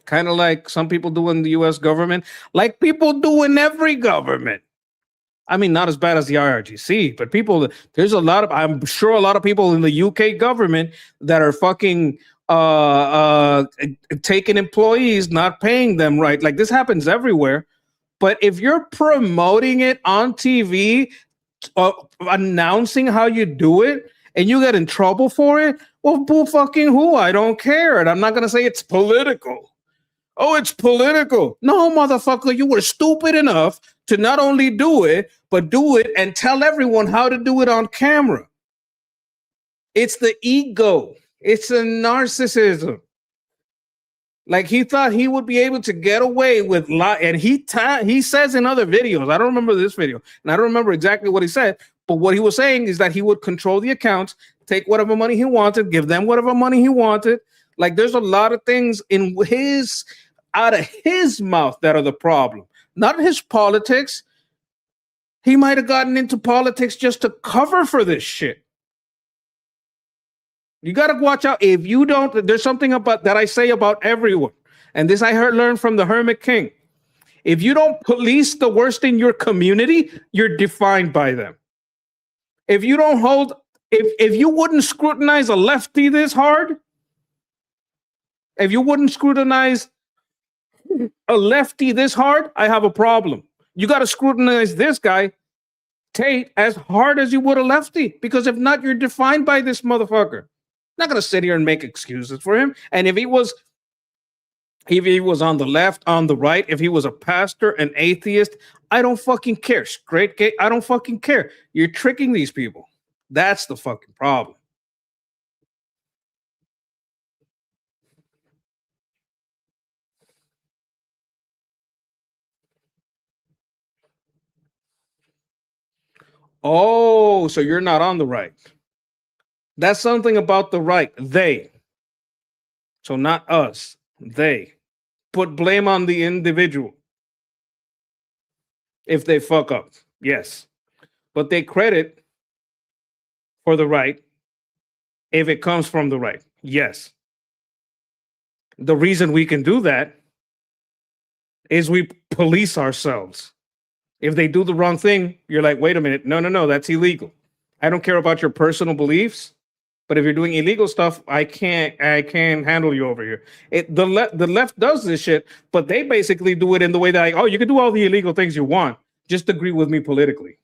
[SPEAKER 1] Kind of like some people do in the US government, like people do in every government. I mean, not as bad as the IRGC, but people, there's a lot of, I'm sure a lot of people in the UK government that are fucking taking employees, not paying them right. Like this happens everywhere. But if you're promoting it on TV, announcing how you do it, and you get in trouble for it, well, boo fucking who? I don't care. And I'm not going to say it's political. Oh, it's political. No, motherfucker, you were stupid enough to not only do it, but do it and tell everyone how to do it on camera. It's the ego. It's a narcissism. Like he thought he would be able to get away with and he says in other videos, I don't remember this video, and I don't remember exactly what he said, but what he was saying is that he would control the accounts, take whatever money he wanted, give them whatever money he wanted. Like there's a lot of things in out of his mouth that are the problem, not his politics. He might have gotten into politics just to cover for this shit. You got to watch out. If you don't, there's something about that I say about everyone. And this I learned from the Hermit King. If you don't police the worst in your community, you're defined by them. If you don't hold, if you wouldn't scrutinize a lefty this hard, if you wouldn't scrutinize a lefty this hard, I have a problem. You got to scrutinize this guy, Tate, as hard as you would a lefty, because if not, you're defined by this motherfucker. Not going to sit here and make excuses for him. And if he was on the left, on the right, if he was a pastor, an atheist, I don't fucking care. Straight gay, I don't fucking care. You're tricking these people. That's the fucking problem. Oh, so you're not on the right. That's something about the right. They. So not us. They. Put blame on the individual. If they fuck up. Yes. But they credit for the right if it comes from the right. Yes. The reason we can do that is we police ourselves. If they do the wrong thing, you're like, wait a minute. No, that's illegal. I don't care about your personal beliefs, but if you're doing illegal stuff, I can't handle you over here. The left does this shit, but they basically do it in the way that you can do all the illegal things you want. Just agree with me politically.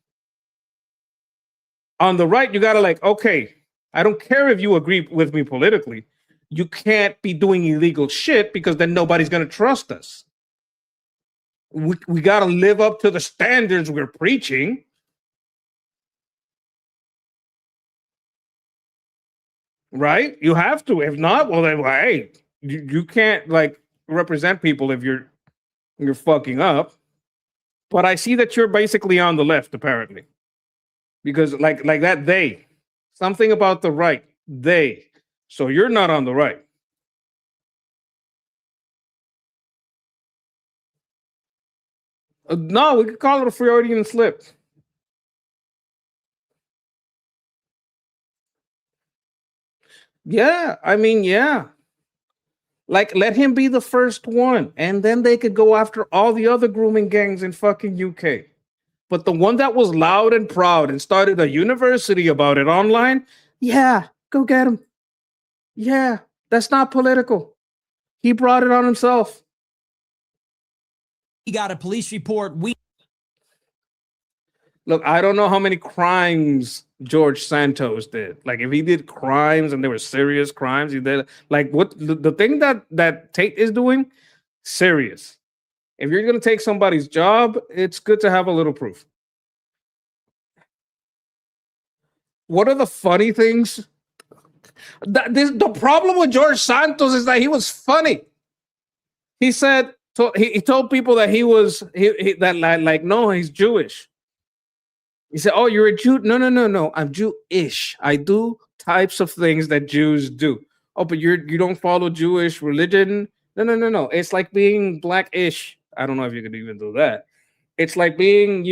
[SPEAKER 1] On the right, you gotta okay, I don't care if you agree with me politically. You can't be doing illegal shit because then nobody's gonna trust us. We got to live up to the standards we're preaching. Right? You have to. If not, well, then, hey, you can't represent people if you're fucking up. But I see that you're basically on the left, apparently, because like that something about the right, so you're not on the right. No, we could call it a Freudian slip. Yeah, I mean, yeah. Let him be the first one, and then they could go after all the other grooming gangs in fucking UK. But the one that was loud and proud and started a university about it online, yeah, go get him. Yeah, that's not political. He brought it on himself.
[SPEAKER 13] He got a police report.
[SPEAKER 1] Look, I don't know how many crimes George Santos did. Like, if he did crimes and they were serious crimes, he did what the thing that Tate is doing, serious. If you're going to take somebody's job, it's good to have a little proof. What are the funny things? The problem with George Santos is that he was funny. He said, he told people that he was, no, he's Jewish. He said, oh, you're a Jew? No, I'm Jewish. I do types of things that Jews do. Oh, but you don't follow Jewish religion? No. It's like being Black-ish. I don't know if you could even do that. It's like being,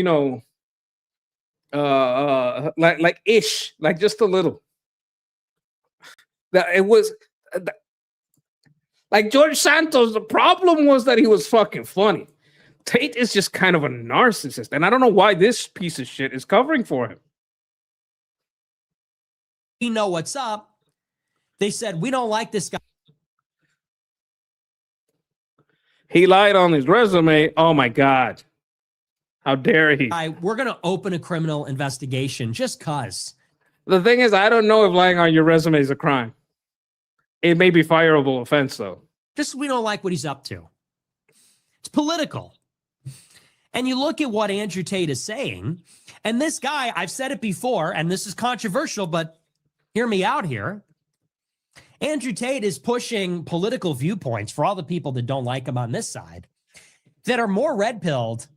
[SPEAKER 1] like ish, like just a little. That it was like George Santos. The problem was that he was fucking funny. Tate is just kind of a narcissist, and I don't know why this piece of shit is covering for him.
[SPEAKER 13] We know what's up. They said, we don't like this guy.
[SPEAKER 1] He lied on his resume. Oh my God. How dare he?
[SPEAKER 13] We're going to open a criminal investigation just cause.
[SPEAKER 1] The thing is, I don't know if lying on your resume is a crime. It may be fireable offense, though.
[SPEAKER 13] Just we don't like what he's up to. It's political. And you look at what Andrew Tate is saying, and this guy, I've said it before, and this is controversial, but hear me out here. Andrew Tate is pushing political viewpoints for all the people that don't like him on this side that are more red-pilled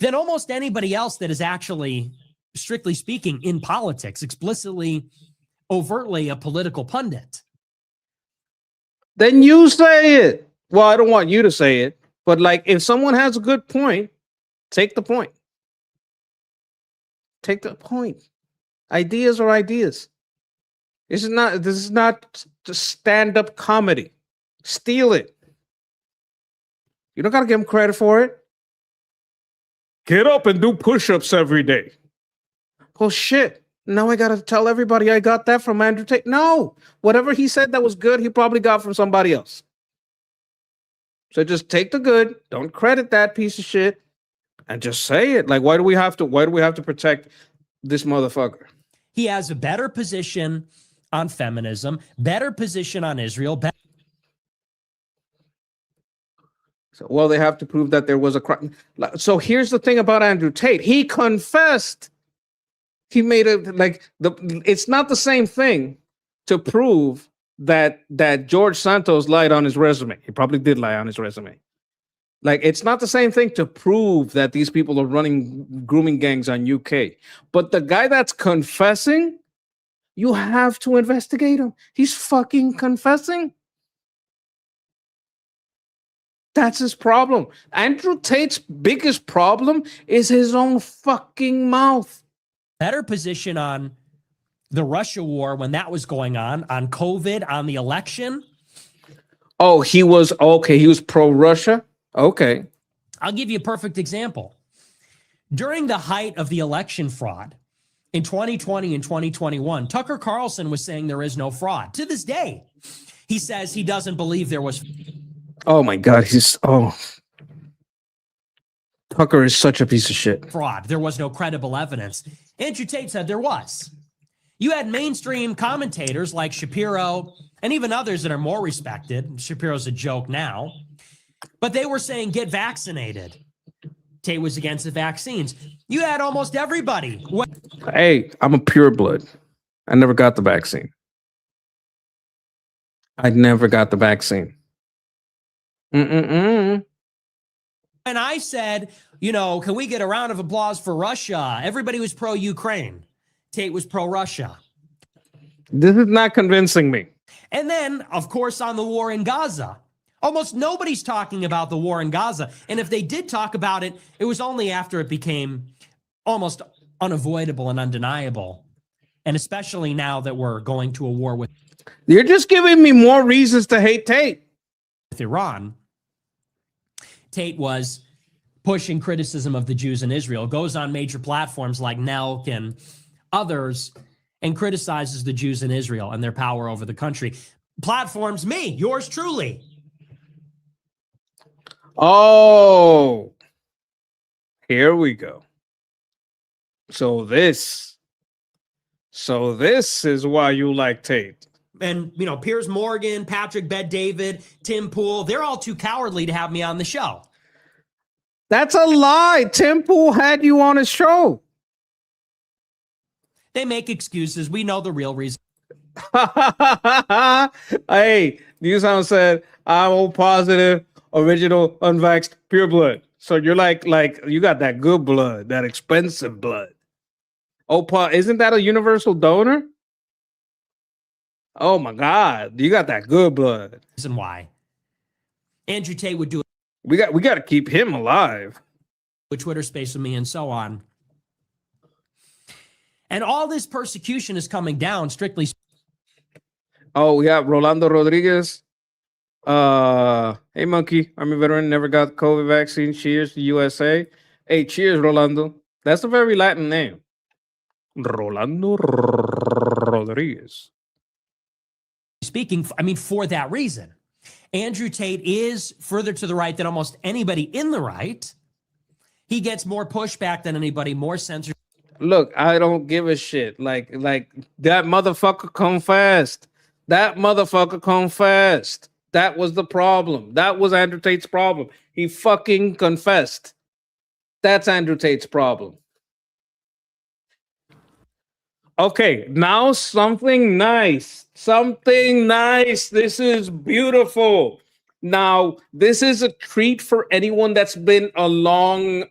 [SPEAKER 13] than almost anybody else that is actually, strictly speaking, in politics, explicitly, overtly a political pundit.
[SPEAKER 1] Then you say it. Well, I don't want you to say it, but like if someone has a good point, take the point. Take the point. Ideas are ideas. This is not just stand-up comedy. Steal it. You don't gotta give him credit for it. Get up and do push-ups every day. Well, shit. Now I gotta tell everybody I got that from Andrew Tate. No, whatever he said that was good, he probably got from somebody else. So just take the good, don't credit that piece of shit, and just say it. Like, why do we have to protect this motherfucker?
[SPEAKER 13] He has a better position on feminism, better position on Israel.
[SPEAKER 1] So, well, they have to prove that there was a crime. So here's the thing about Andrew Tate. He confessed. He made it it's not the same thing to prove that George Santos lied on his resume. He probably did lie on his resume. Like, it's not the same thing to prove that these people are running grooming gangs on UK. But the guy that's confessing, you have to investigate him. He's fucking confessing. That's his problem. Andrew Tate's biggest problem is his own fucking mouth.
[SPEAKER 13] Better position on the Russia war when that was going on COVID, on the election.
[SPEAKER 1] Oh, he was pro-Russia? Okay.
[SPEAKER 13] I'll give you a perfect example. During the height of the election fraud in 2020 and 2021, Tucker Carlson was saying there is no fraud. To this day, he says he doesn't believe there was.
[SPEAKER 1] Oh my God, Tucker is such a piece of shit.
[SPEAKER 13] Fraud. There was no credible evidence. Andrew Tate said there was. You had mainstream commentators like Shapiro and even others that are more respected. Shapiro's a joke now. But they were saying, get vaccinated. Tate was against the vaccines. You had almost everybody.
[SPEAKER 1] Hey, I'm a pureblood. I never got the vaccine. I never got the vaccine.
[SPEAKER 13] And I said, can we get a round of applause for Russia? Everybody was pro-Ukraine. Tate was pro-Russia.
[SPEAKER 1] This is not convincing me.
[SPEAKER 13] And then, of course, on the war in Gaza. Almost nobody's talking about the war in Gaza. And if they did talk about it, it was only after it became almost unavoidable and undeniable. And especially now that we're going to a war with...
[SPEAKER 1] You're just giving me more reasons to hate Tate.
[SPEAKER 13] With Iran. Tate was pushing criticism of the Jews in Israel, goes on major platforms like Nelk and others, and criticizes the Jews in Israel and their power over the country. Platforms, me, yours truly.
[SPEAKER 1] Oh, here we go. So this is why you like Tate.
[SPEAKER 13] And, Piers Morgan, Patrick Bet-David, Tim Pool, they're all too cowardly to have me on the show.
[SPEAKER 1] That's a lie. Tim Pool had you on his show.
[SPEAKER 13] They make excuses. We know the real reason.
[SPEAKER 1] Hey, Newsound said, I'm O positive, original, unvaxxed, pure blood. So you're like you got that good blood, that expensive blood. Isn't that a universal donor? Oh my God, you got that good blood.
[SPEAKER 13] Reason why Andrew Tate would do it.
[SPEAKER 1] We got to keep him alive.
[SPEAKER 13] With Twitter space with me and so on. And all this persecution is coming down, strictly.
[SPEAKER 1] Oh, we got Rolando Rodriguez. Hey, monkey. Army veteran, never got the COVID vaccine. Cheers to USA. Hey, cheers, Rolando. That's a very Latin name. Rolando Rodriguez.
[SPEAKER 13] Speaking, for that reason. Andrew Tate is further to the right than almost anybody in the right. He gets more pushback than anybody, more censorship.
[SPEAKER 1] Look, I don't give a shit. Like that motherfucker confessed. That motherfucker confessed. That was the problem. That was Andrew Tate's problem. He fucking confessed. That's Andrew Tate's problem. Okay, now something nice. Something nice. This is beautiful. Now, this is a treat for anyone that's been a long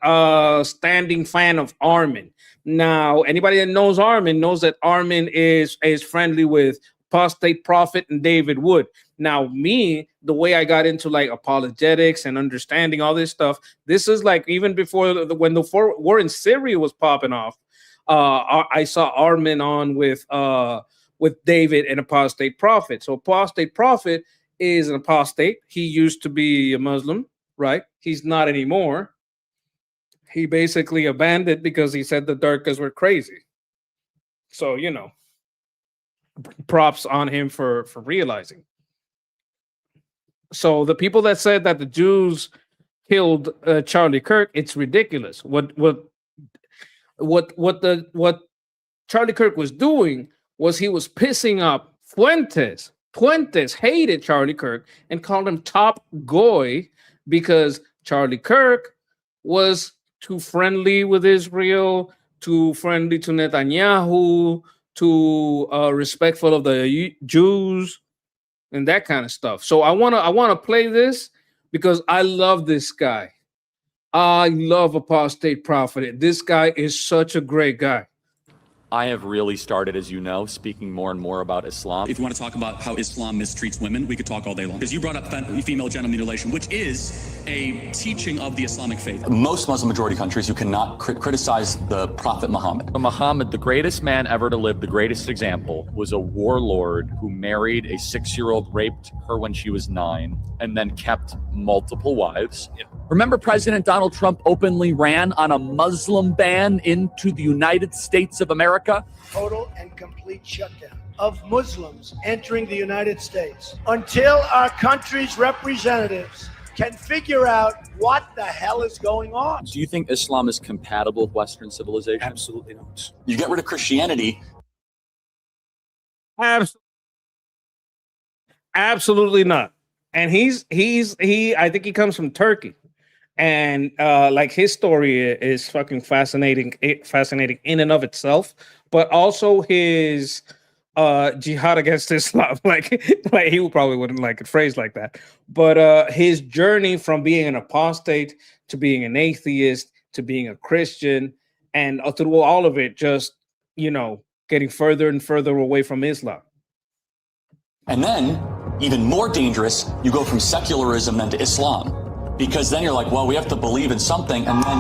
[SPEAKER 1] standing fan of Armin. Now, anybody that knows Armin knows that Armin is friendly with Apostate Prophet and David Wood. Now, me, the way I got into like apologetics and understanding all this stuff, this is like even before when the war in Syria was popping off. I saw Armin on with David and Apostate Prophet. So Apostate Prophet is an apostate. He used to be a Muslim, right? He's not anymore. He basically abandoned because he said the Darkas were crazy. So, props on him for realizing. So the people that said that the Jews killed Charlie Kirk, it's ridiculous. What Charlie Kirk was doing was he was pissing up Fuentes. Fuentes hated Charlie Kirk and called him top goy because Charlie Kirk was too friendly with Israel, too friendly to Netanyahu, too respectful of the Jews, and that kind of stuff. So I wanna play this because I love this guy. I love Apostate Prophet. This guy is such a great guy.
[SPEAKER 19] I have really started, as you know, speaking more and more about Islam.
[SPEAKER 20] If you want to talk about how Islam mistreats women, we could talk all day long. Because you brought up female genital mutilation, which is a teaching of the Islamic faith.
[SPEAKER 19] Most Muslim majority countries, you cannot criticize the Prophet Muhammad. Muhammad, the greatest man ever to live, the greatest example, was a warlord who married a 6-year-old, raped her when she was 9, and then kept multiple wives. Remember, President Donald Trump openly ran on a Muslim ban into the United States of America?
[SPEAKER 21] Total and complete shutdown of Muslims entering the United States until our country's representatives can figure out what the hell is going on.
[SPEAKER 19] Do you think Islam is compatible with Western civilization?
[SPEAKER 20] Absolutely not.
[SPEAKER 19] You get rid of Christianity.
[SPEAKER 1] Absolutely not. And he I think he comes from Turkey. And like his story is fucking fascinating in and of itself, but also his jihad against Islam. like he probably wouldn't like it phrased like that, but his journey from being an apostate to being an atheist to being a Christian, and through all of it, just getting further and further away from Islam.
[SPEAKER 19] And then, even more dangerous, you go from secularism then to Islam. Because then you're like, well, we have to believe in something, and then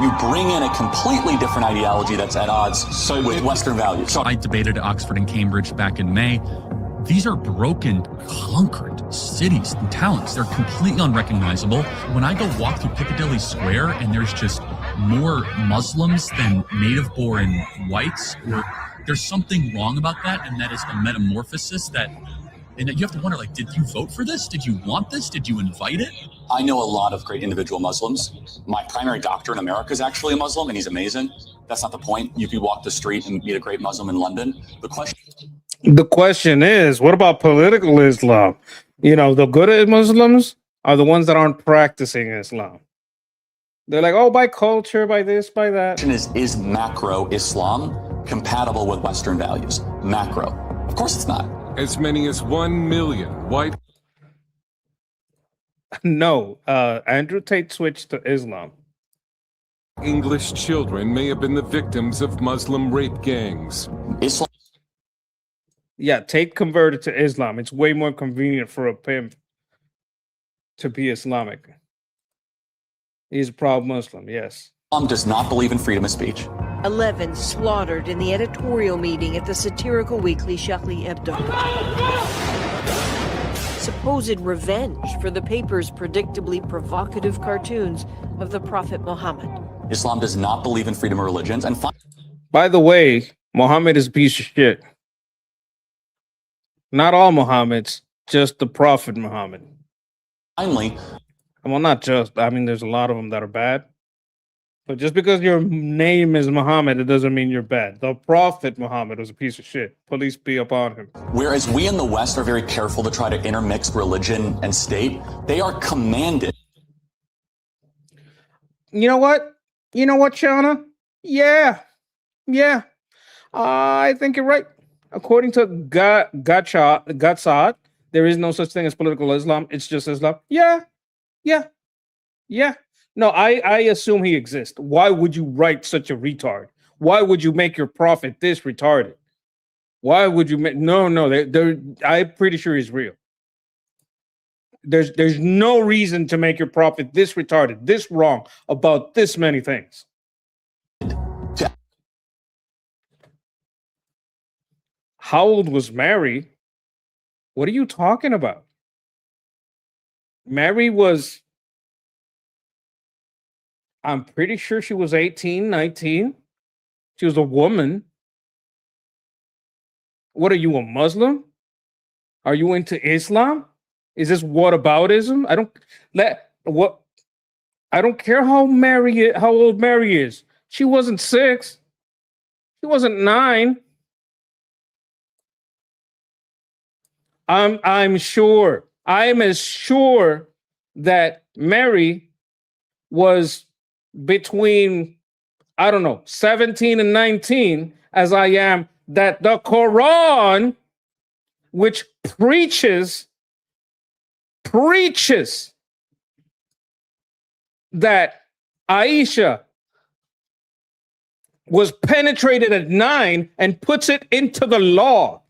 [SPEAKER 19] you bring in a completely different ideology that's at odds with Western values.
[SPEAKER 20] I debated at Oxford and Cambridge back in May. These are broken, conquered cities and towns. They're completely unrecognizable. When I go walk through Piccadilly Square and there's just more Muslims than native-born whites, or there's something wrong about that, and that is a metamorphosis that... And you have to wonder, did you vote for this? Did you want this? Did you invite it?
[SPEAKER 19] I know a lot of great individual Muslims. My primary doctor in America is actually a Muslim, and he's amazing. That's not the point. You can walk the street and meet a great Muslim in London.
[SPEAKER 1] The question is, what about political Islam? The good Muslims are the ones that aren't practicing Islam. They're like, oh, by culture, by this, by that.
[SPEAKER 19] Is macro Islam compatible with Western values? Macro. Of course it's not.
[SPEAKER 3] As many as 1 million white.
[SPEAKER 1] No, Andrew Tate switched to Islam.
[SPEAKER 3] English children may have been the victims of Muslim rape gangs.
[SPEAKER 19] Islam.
[SPEAKER 1] Yeah, Tate converted to Islam. It's way more convenient for a pimp to be Islamic. He's a proud Muslim, yes.
[SPEAKER 19] Islam does not believe in freedom of speech.
[SPEAKER 22] 11 slaughtered in the editorial meeting at the satirical weekly Charlie Hebdo. Supposed revenge for the paper's predictably provocative cartoons of the Prophet Muhammad.
[SPEAKER 19] Islam does not believe in freedom of religions. And
[SPEAKER 1] by the way, Muhammad is a piece of shit. Not all Muhammads, just the Prophet Muhammad.
[SPEAKER 19] Finally,
[SPEAKER 1] well, not just. I mean, there's a lot of them that are bad. But just because your name is Muhammad, it doesn't mean you're bad. The Prophet Muhammad was a piece of shit. Police be upon him.
[SPEAKER 19] Whereas we in the West are very careful to try to intermix religion and state, they are commanded.
[SPEAKER 1] You know what? You know what, Shauna? Yeah. I think you're right. According to Gatsad, there is no such thing as political Islam. It's just Islam. Yeah. No, I assume he exists. Why would you write such a retard? Why would you make your prophet this retarded? Why would you make... No, I'm pretty sure he's real. There's no reason to make your prophet this retarded, this wrong about this many things. How old was Mary? What are you talking about? Mary was... I'm pretty sure she was 18, 19. She was a woman. What are you, a Muslim? Are you into Islam? Is this whataboutism? I don't care how old Mary is. She wasn't 6. She wasn't 9. I'm as sure that Mary was between, 17 and 19 as I am that the Quran, which preaches that Aisha was penetrated at 9 and puts it into the law.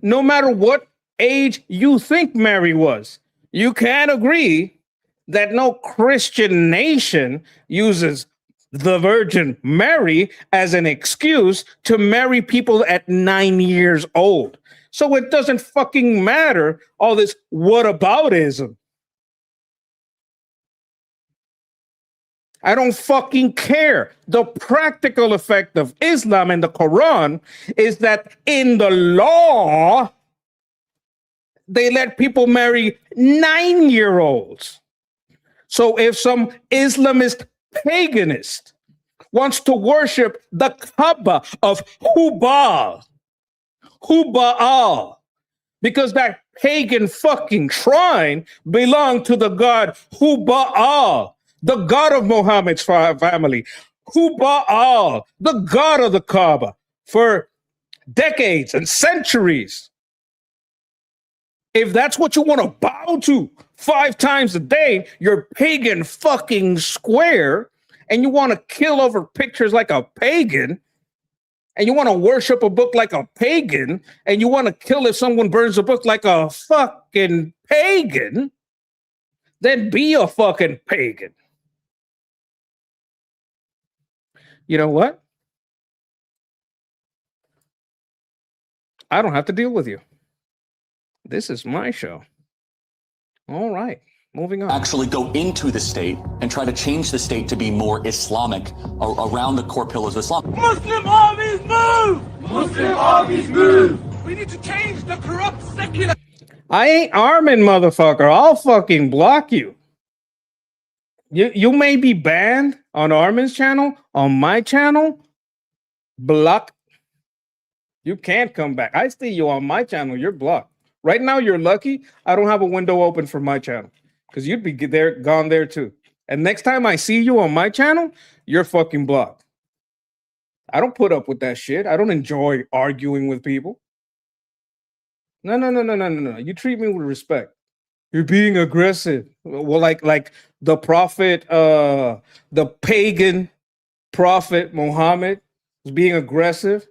[SPEAKER 1] No matter what age you think Mary was, you can't agree that no Christian nation uses the Virgin Mary as an excuse to marry people at 9 years old. So it doesn't fucking matter all this whataboutism. I don't fucking care. The practical effect of Islam and the Quran is that in the law, they let people marry 9-year-olds. So if some Islamist paganist wants to worship the Kaaba of Hubal, because that pagan fucking shrine belonged to the god Hubal, the god of Muhammad's family, Hubal, the god of the Kaaba, for decades and centuries. If that's what you want to bow to 5 times a day, you're pagan fucking square, and you want to kill over pictures like a pagan, and you want to worship a book like a pagan, and you want to kill if someone burns a book like a fucking pagan, then be a fucking pagan. You know what? I don't have to deal with you. This is my show. All right, moving on.
[SPEAKER 19] Actually go into the state and try to change the state to be more Islamic around the core pillars of Islam.
[SPEAKER 23] Muslim armies move! Muslim armies move! We need to change the corrupt secular...
[SPEAKER 1] I ain't arming, motherfucker. I'll fucking block you. You may be banned on Armin's channel. On my channel, block. You can't come back. I see you on my channel. You're blocked. Right now, you're lucky I don't have a window open for my channel, because you'd be gone there too. And next time I see you on my channel, you're fucking blocked. I don't put up with that shit. I don't enjoy arguing with people. No, no, no, no, no, no, no. You treat me with respect. You're being aggressive. Well, like the prophet, the pagan prophet Muhammad was being aggressive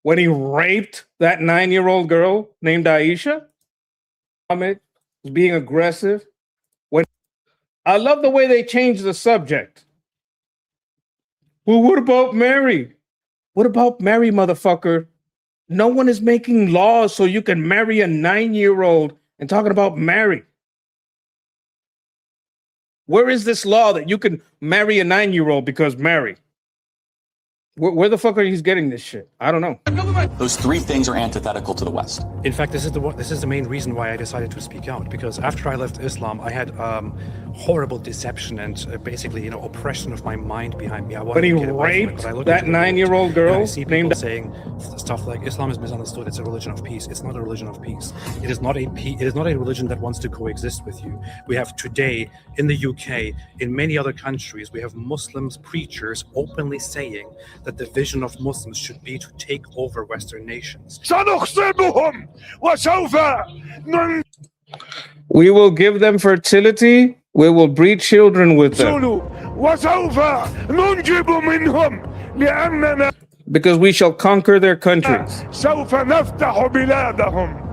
[SPEAKER 1] when he raped that 9-year-old girl named Aisha. Muhammad was being aggressive when I love the way they changed the subject. Well, what about Mary? What about Mary, motherfucker? No one is making laws so you can marry a 9-year-old and talking about Mary. Where is this law that you can marry a 9-year-old because Mary? Where the fuck are you getting this shit? I don't know.
[SPEAKER 19] Those three things are antithetical to the West.
[SPEAKER 6] In fact, this is the main reason why I decided to speak out, because after I left Islam, I had horrible deception and basically, oppression of my mind behind me. I
[SPEAKER 1] But he raped that 9-year-old girl.
[SPEAKER 6] I see people saying stuff like Islam is misunderstood. It's a religion of peace. It's not a religion of peace. It is not a religion that wants to coexist with you. We have today in the UK, in many other countries, we have Muslims preachers openly saying that the vision of Muslims should be to take over Western nations.
[SPEAKER 1] We will give them fertility. We will breed children with them. Because we shall conquer their countries.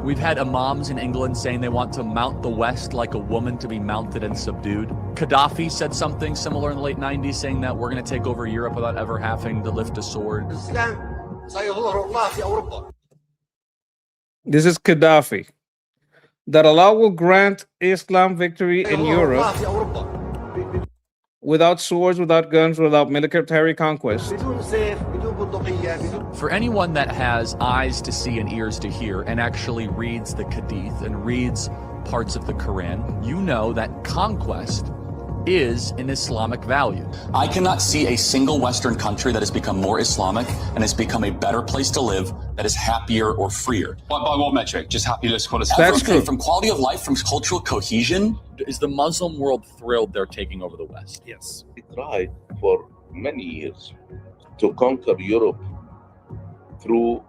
[SPEAKER 19] We've had imams in England saying they want to mount the West like a woman to be mounted and subdued. Gaddafi said something similar in the late 90s, saying that we're going to take over Europe without ever having to lift a sword.
[SPEAKER 1] This is Gaddafi. That Allah will grant Islam victory in Europe without swords, without guns, without military conquest.
[SPEAKER 19] For anyone that has eyes to see and ears to hear and actually reads the Hadith and reads parts of the Quran, you know that conquest is an Islamic value. I cannot see a single Western country that has become more Islamic and has become a better place to live that is happier or freer. By what metric? Just happiness, quality?
[SPEAKER 1] That's true.
[SPEAKER 19] From quality of life, from cultural cohesion. Is the Muslim world thrilled they're taking over the West?
[SPEAKER 6] Yes.
[SPEAKER 7] We tried for many years to conquer Europe through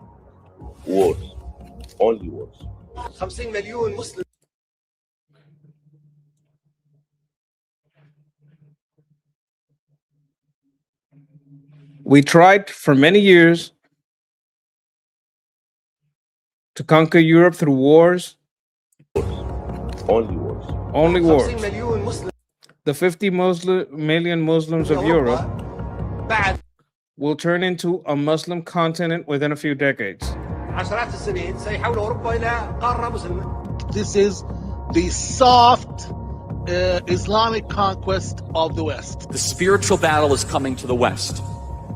[SPEAKER 7] wars, only wars.
[SPEAKER 21] 50 مليون مسلم.
[SPEAKER 1] We tried for many years to conquer Europe through wars.
[SPEAKER 7] Only wars.
[SPEAKER 1] Only wars.
[SPEAKER 21] 50 مليون مسلم.
[SPEAKER 1] The 50 million Muslims of Europe will turn into a Muslim continent within a few decades.
[SPEAKER 21] عشرات السنين سيحول أوروبا إلى قارة مسلمة.
[SPEAKER 8] This is the soft Islamic conquest of the West.
[SPEAKER 19] The spiritual battle is coming to the West.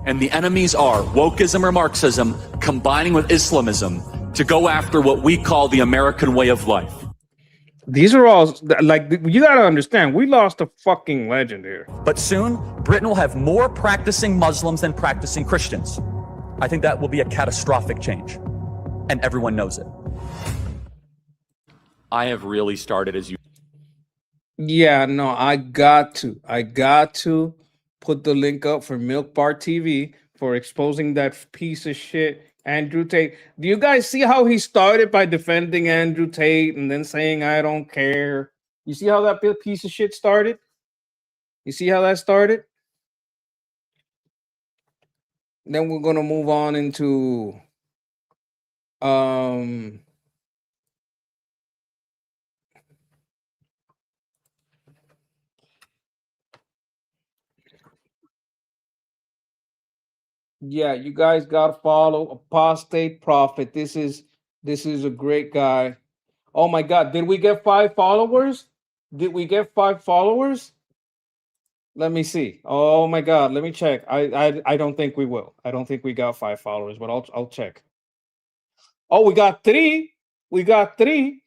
[SPEAKER 19] And the enemies are wokeism or Marxism combining with Islamism to go after what we call the American way of life.
[SPEAKER 1] These are all, like, you gotta understand, we lost a fucking legend here.
[SPEAKER 19] But soon, Britain will have more practicing Muslims than practicing Christians. I think that will be a catastrophic change. And everyone knows it. I have really started as you.
[SPEAKER 1] Yeah, no, I got to put the link up for Milk Bar TV for exposing that piece of shit, Andrew Tate. Do you guys see how he started by defending Andrew Tate and then saying, I don't care? You see how that piece of shit started? You see how that started? Then we're going to move on into yeah, you guys gotta follow Apostate Prophet. This is a great guy. Oh my God, did we get 5 followers? Did we get 5 followers? Let me see. Oh my God, let me check. I don't think we will. I don't think we got 5 followers, but I'll check. Oh, we got 3. We got 3.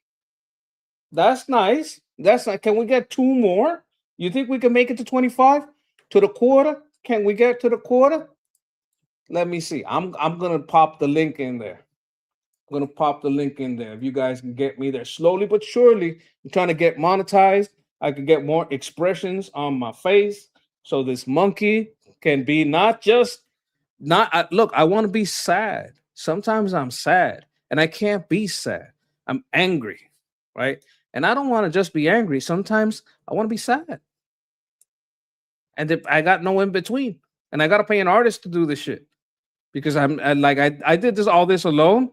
[SPEAKER 1] That's nice. That's like, can we get 2 more? You think we can make it to 25? To the quarter? Can we get to the quarter? Let me see. I'm gonna pop the link in there. I'm gonna pop the link in there. If you guys can get me there slowly but surely. I'm trying to get monetized. I could get more expressions on my face. So this monkey can be not just look, I want to be sad. Sometimes I'm sad and I can't be sad. I'm angry, right? And I don't want to just be angry. Sometimes I want to be sad. And I got no in between. And I got to pay an artist to do this shit because I did all this alone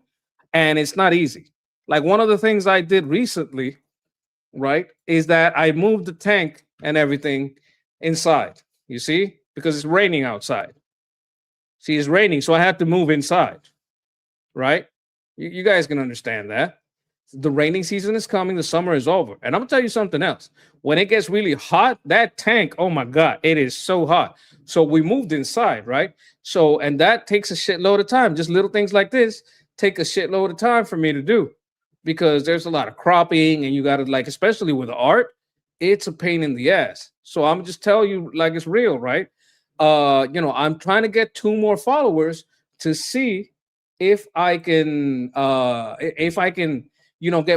[SPEAKER 1] and it's not easy. Like one of the things I did recently, right, is that I moved the tank and everything inside. You see? Because it's raining outside. See, it's raining, so I had to move inside, right? You guys can understand that. The raining season is coming, the summer is over. And I'm gonna tell you something else. When it gets really hot, that tank, oh my God, it is so hot. So we moved inside, right? So, and that takes a shitload of time. Just little things like this take a shitload of time for me to do because there's a lot of cropping and you gotta like, especially with art, it's a pain in the ass. So I'm just tell you like it's real, right? I'm trying to get 2 more followers to see if I can get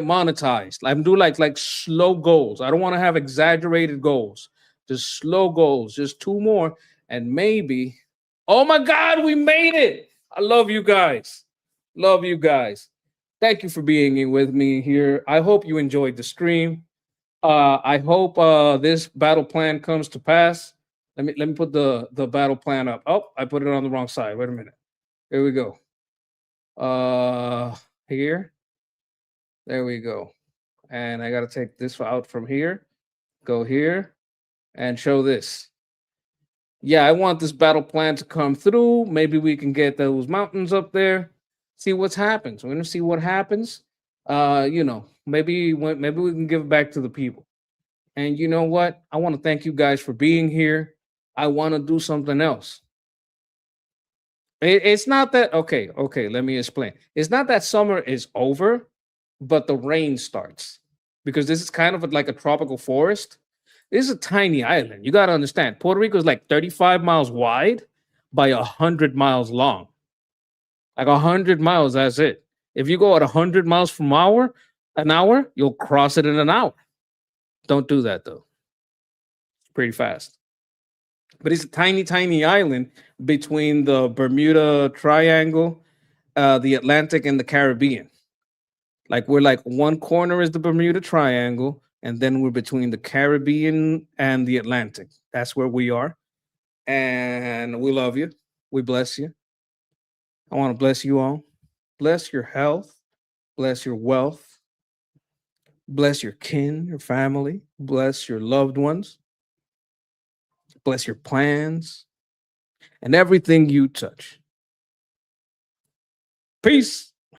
[SPEAKER 1] monetized. I'm doing like slow goals. I don't want to have exaggerated goals. Just slow goals, just 2 more and maybe oh my God, we made it. I love you guys. Love you guys. Thank you for being with me here. I hope you enjoyed the stream. I hope this battle plan comes to pass. Let me put the battle plan up. Oh, I put it on the wrong side. Wait a minute. Here we go. Here. There we go. And I got to take this out from here. Go here and show this. Yeah, I want this battle plan to come through. Maybe we can get those mountains up there. See what happens. We're going to see what happens. Maybe we can give it back to the people. And you know what? I want to thank you guys for being here. I want to do something else. It's not that, okay, let me explain. It's not that summer is over, but the rain starts because this is kind of like a tropical forest. This is a tiny island. You got to understand, Puerto Rico is like 35 miles wide by 100 miles long. Like 100 miles, that's it. If you go at 100 miles an hour, you'll cross it in an hour. Don't do that though. It's pretty fast. But it's a tiny, tiny island between the Bermuda Triangle, the Atlantic, and the Caribbean. Like we're like one corner is the Bermuda Triangle, and then we're between the Caribbean and the Atlantic. That's where we are. And we love you. We bless you. I want to bless you all. Bless your health. Bless your wealth. Bless your kin, your family. Bless your loved ones. Bless your plans and everything you touch. Peace.